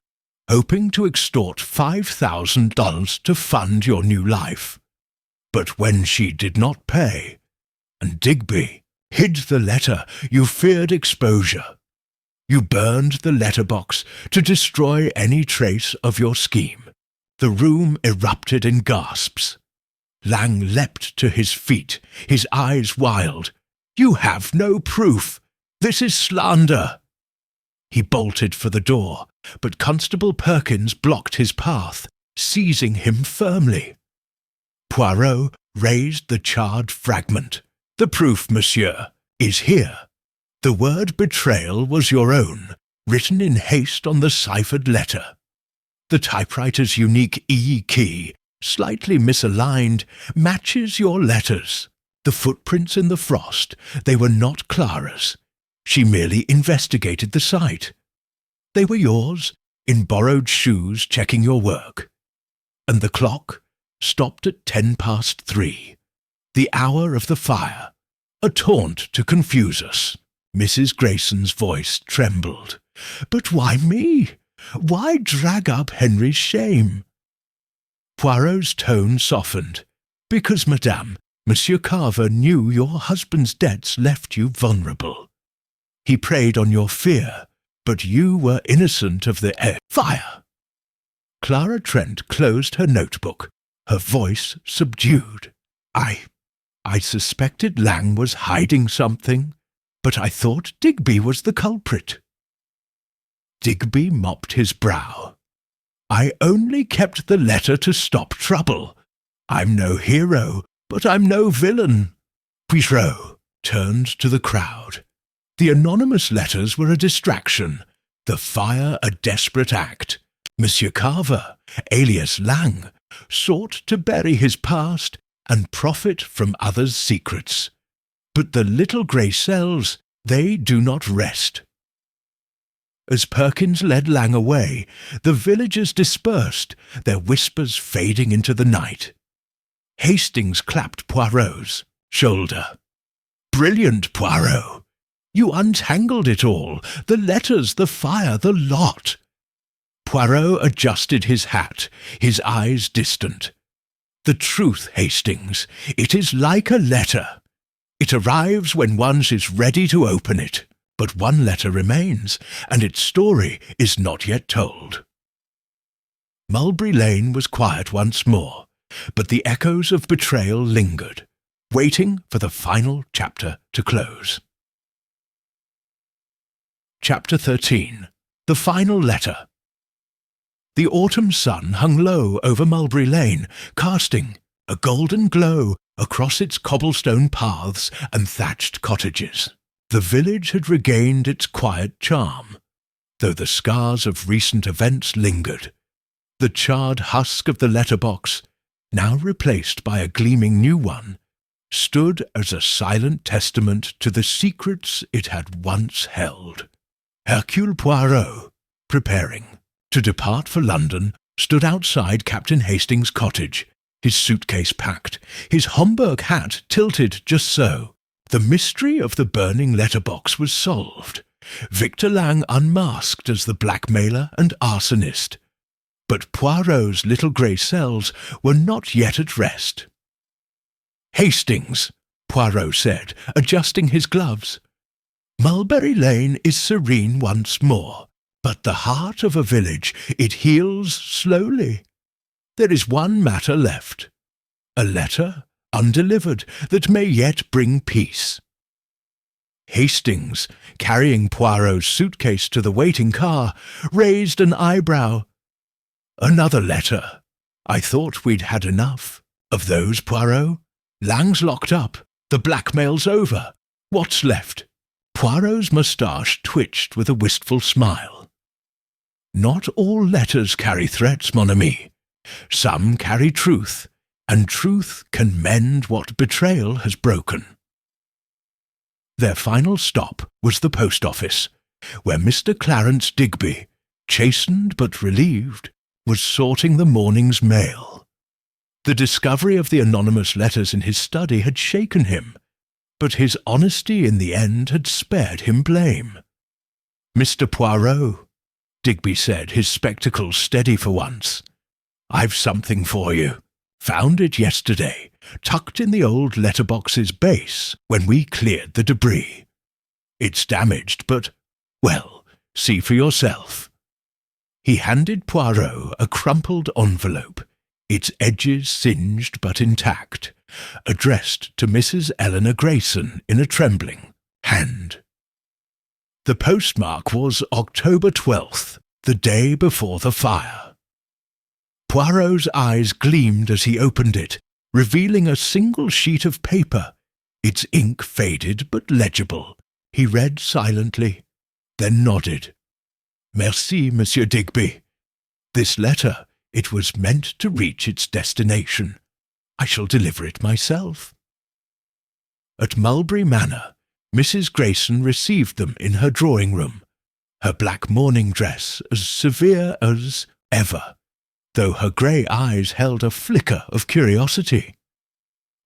hoping to extort $5,000 to fund your new life. But when she did not pay, and Digby hid the letter, you feared exposure. You burned the letterbox to destroy any trace of your scheme. The room erupted in gasps. Lang leapt to his feet, his eyes wild. You have no proof. This is slander. He bolted for the door, but Constable Perkins blocked his path, seizing him firmly. Poirot raised the charred fragment. The proof, monsieur, is here. The word betrayal was your own, written in haste on the ciphered letter. The typewriter's unique E key, slightly misaligned, matches your letters. The footprints in the frost, they were not Clara's. She merely investigated the site. They were yours, in borrowed shoes checking your work. And the clock stopped at 3:10, the hour of the fire, a taunt to confuse us. Mrs. Grayson's voice trembled. But why me? Why drag up Henry's shame? Poirot's tone softened. Because, madame, Monsieur Carver knew your husband's debts left you vulnerable. He preyed on your fear, but you were innocent of the fire. Clara Trent closed her notebook, her voice subdued. I suspected Lang was hiding something, but I thought Digby was the culprit. Digby mopped his brow. I only kept the letter to stop trouble. I'm no hero, but I'm no villain. Poirot turned to the crowd. The anonymous letters were a distraction, the fire a desperate act. Monsieur Carver, alias Lang, sought to bury his past and profit from others' secrets. But the little grey cells, they do not rest. As Perkins led Lang away, the villagers dispersed, their whispers fading into the night. Hastings clapped Poirot's shoulder. "Brilliant, Poirot! You untangled it all, the letters, the fire, the lot." Poirot adjusted his hat, his eyes distant. "The truth, Hastings, it is like a letter. It arrives when one is ready to open it, but one letter remains, and its story is not yet told." Mulberry Lane was quiet once more, but the echoes of betrayal lingered, waiting for the final chapter to close. Chapter 13. The Final Letter. The autumn sun hung low over Mulberry Lane, casting a golden glow across its cobblestone paths and thatched cottages. The village had regained its quiet charm, though the scars of recent events lingered. The charred husk of the letterbox, now replaced by a gleaming new one, stood as a silent testament to the secrets it had once held. Hercule Poirot, preparing to depart for London, stood outside Captain Hastings' cottage, his suitcase packed, his Homburg hat tilted just so. The mystery of the burning letterbox was solved. Victor Lang unmasked as the blackmailer and arsonist. But Poirot's little grey cells were not yet at rest. "Hastings," Poirot said, adjusting his gloves, "Mulberry Lane is serene once more, but the heart of a village, it heals slowly. There is one matter left, a letter undelivered that may yet bring peace." Hastings, carrying Poirot's suitcase to the waiting car, raised an eyebrow. "Another letter. I thought we'd had enough of those, Poirot. Lang's locked up. The blackmail's over. What's left?" Poirot's moustache twitched with a wistful smile. "Not all letters carry threats, mon ami. Some carry truth, and truth can mend what betrayal has broken." Their final stop was the post office, where Mr. Clarence Digby, chastened but relieved, was sorting the morning's mail. The discovery of the anonymous letters in his study had shaken him, but his honesty in the end had spared him blame. "Mr. Poirot," Digby said, his spectacles steady for once, "I've something for you. Found it yesterday, tucked in the old letterbox's base when we cleared the debris. It's damaged, but, well, see for yourself." He handed Poirot a crumpled envelope, its edges singed but intact, addressed to Mrs. Eleanor Grayson in a trembling hand. The postmark was October 12th, the day before the fire. Poirot's eyes gleamed as he opened it, revealing a single sheet of paper, its ink faded but legible. He read silently, then nodded. "Merci, Monsieur Digby. This letter, it was meant to reach its destination. I shall deliver it myself." At Mulberry Manor, Mrs. Grayson received them in her drawing-room, her black mourning dress as severe as ever, though her grey eyes held a flicker of curiosity.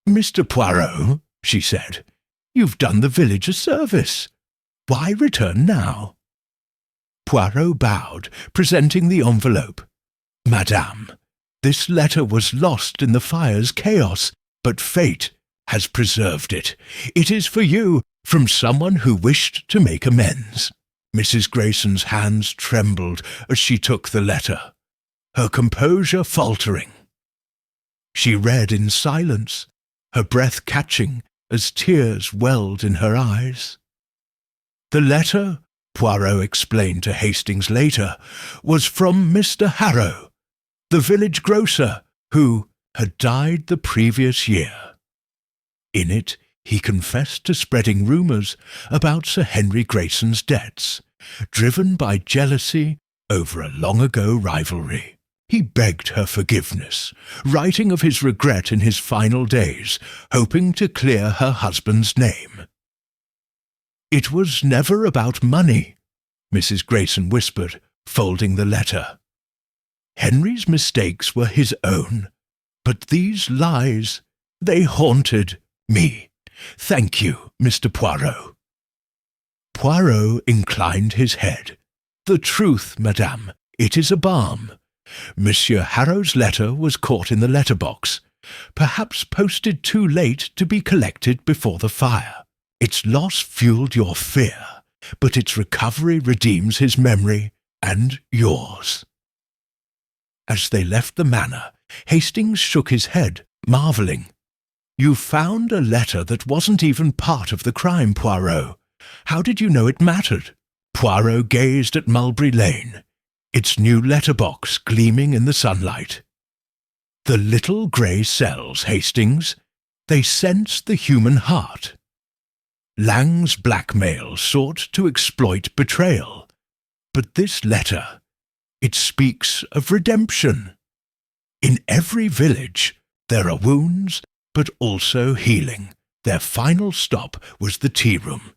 "Mr. Poirot," she said, "you've done the village a service. Why return now?" Poirot bowed, presenting the envelope. "Madame, this letter was lost in the fire's chaos, but fate has preserved it. It is for you, from someone who wished to make amends." Mrs. Grayson's hands trembled as she took the letter, her composure faltering. She read in silence, her breath catching as tears welled in her eyes. The letter, Poirot explained to Hastings later, was from Mr. Harrow, the village grocer, who had died the previous year. In it, he confessed to spreading rumours about Sir Henry Grayson's debts, driven by jealousy over a long-ago rivalry. He begged her forgiveness, writing of his regret in his final days, hoping to clear her husband's name. "It was never about money," Mrs. Grayson whispered, folding the letter. "Henry's mistakes were his own, but these lies, they haunted me. Thank you, Mr. Poirot." Poirot inclined his head. "The truth, madame, it is a balm. Monsieur Harrow's letter was caught in the letterbox, perhaps posted too late to be collected before the fire. Its loss fueled your fear, but its recovery redeems his memory and yours." As they left the manor, Hastings shook his head, marvelling. "You found a letter that wasn't even part of the crime, Poirot. How did you know it mattered?" Poirot gazed at Mulberry Lane, its new letterbox gleaming in the sunlight. "The little grey cells, Hastings. They sense the human heart. Lang's blackmail sought to exploit betrayal. But this letter, it speaks of redemption. In every village there are wounds, but also healing. Their final stop was the tea-room,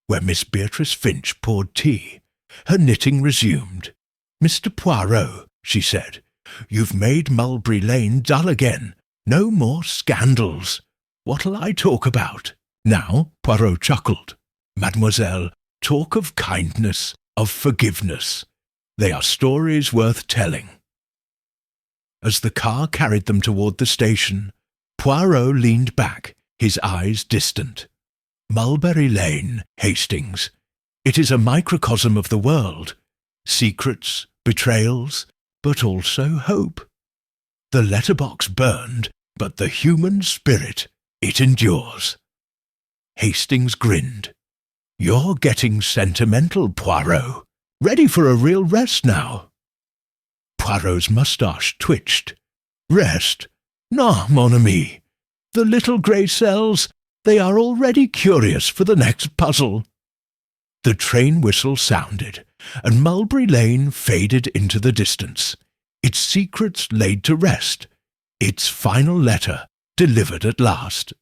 where Miss Beatrice Finch poured tea. Her knitting resumed. "Mr. Poirot," she said, "you've made Mulberry Lane dull again. No more scandals. What'll I talk about?" Now, Poirot chuckled. "Mademoiselle, talk of kindness, of forgiveness. They are stories worth telling." As the car carried them toward the station, Poirot leaned back, his eyes distant. "Mulberry Lane, Hastings. It is a microcosm of the world. Secrets, betrayals, but also hope. The letterbox burned, but the human spirit, it endures." Hastings grinned. "You're getting sentimental, Poirot. Ready for a real rest now." Poirot's moustache twitched. "Rest? Non, mon ami. The little grey cells, they are already curious for the next puzzle." The train whistle sounded, and Mulberry Lane faded into the distance, its secrets laid to rest, its final letter delivered at last.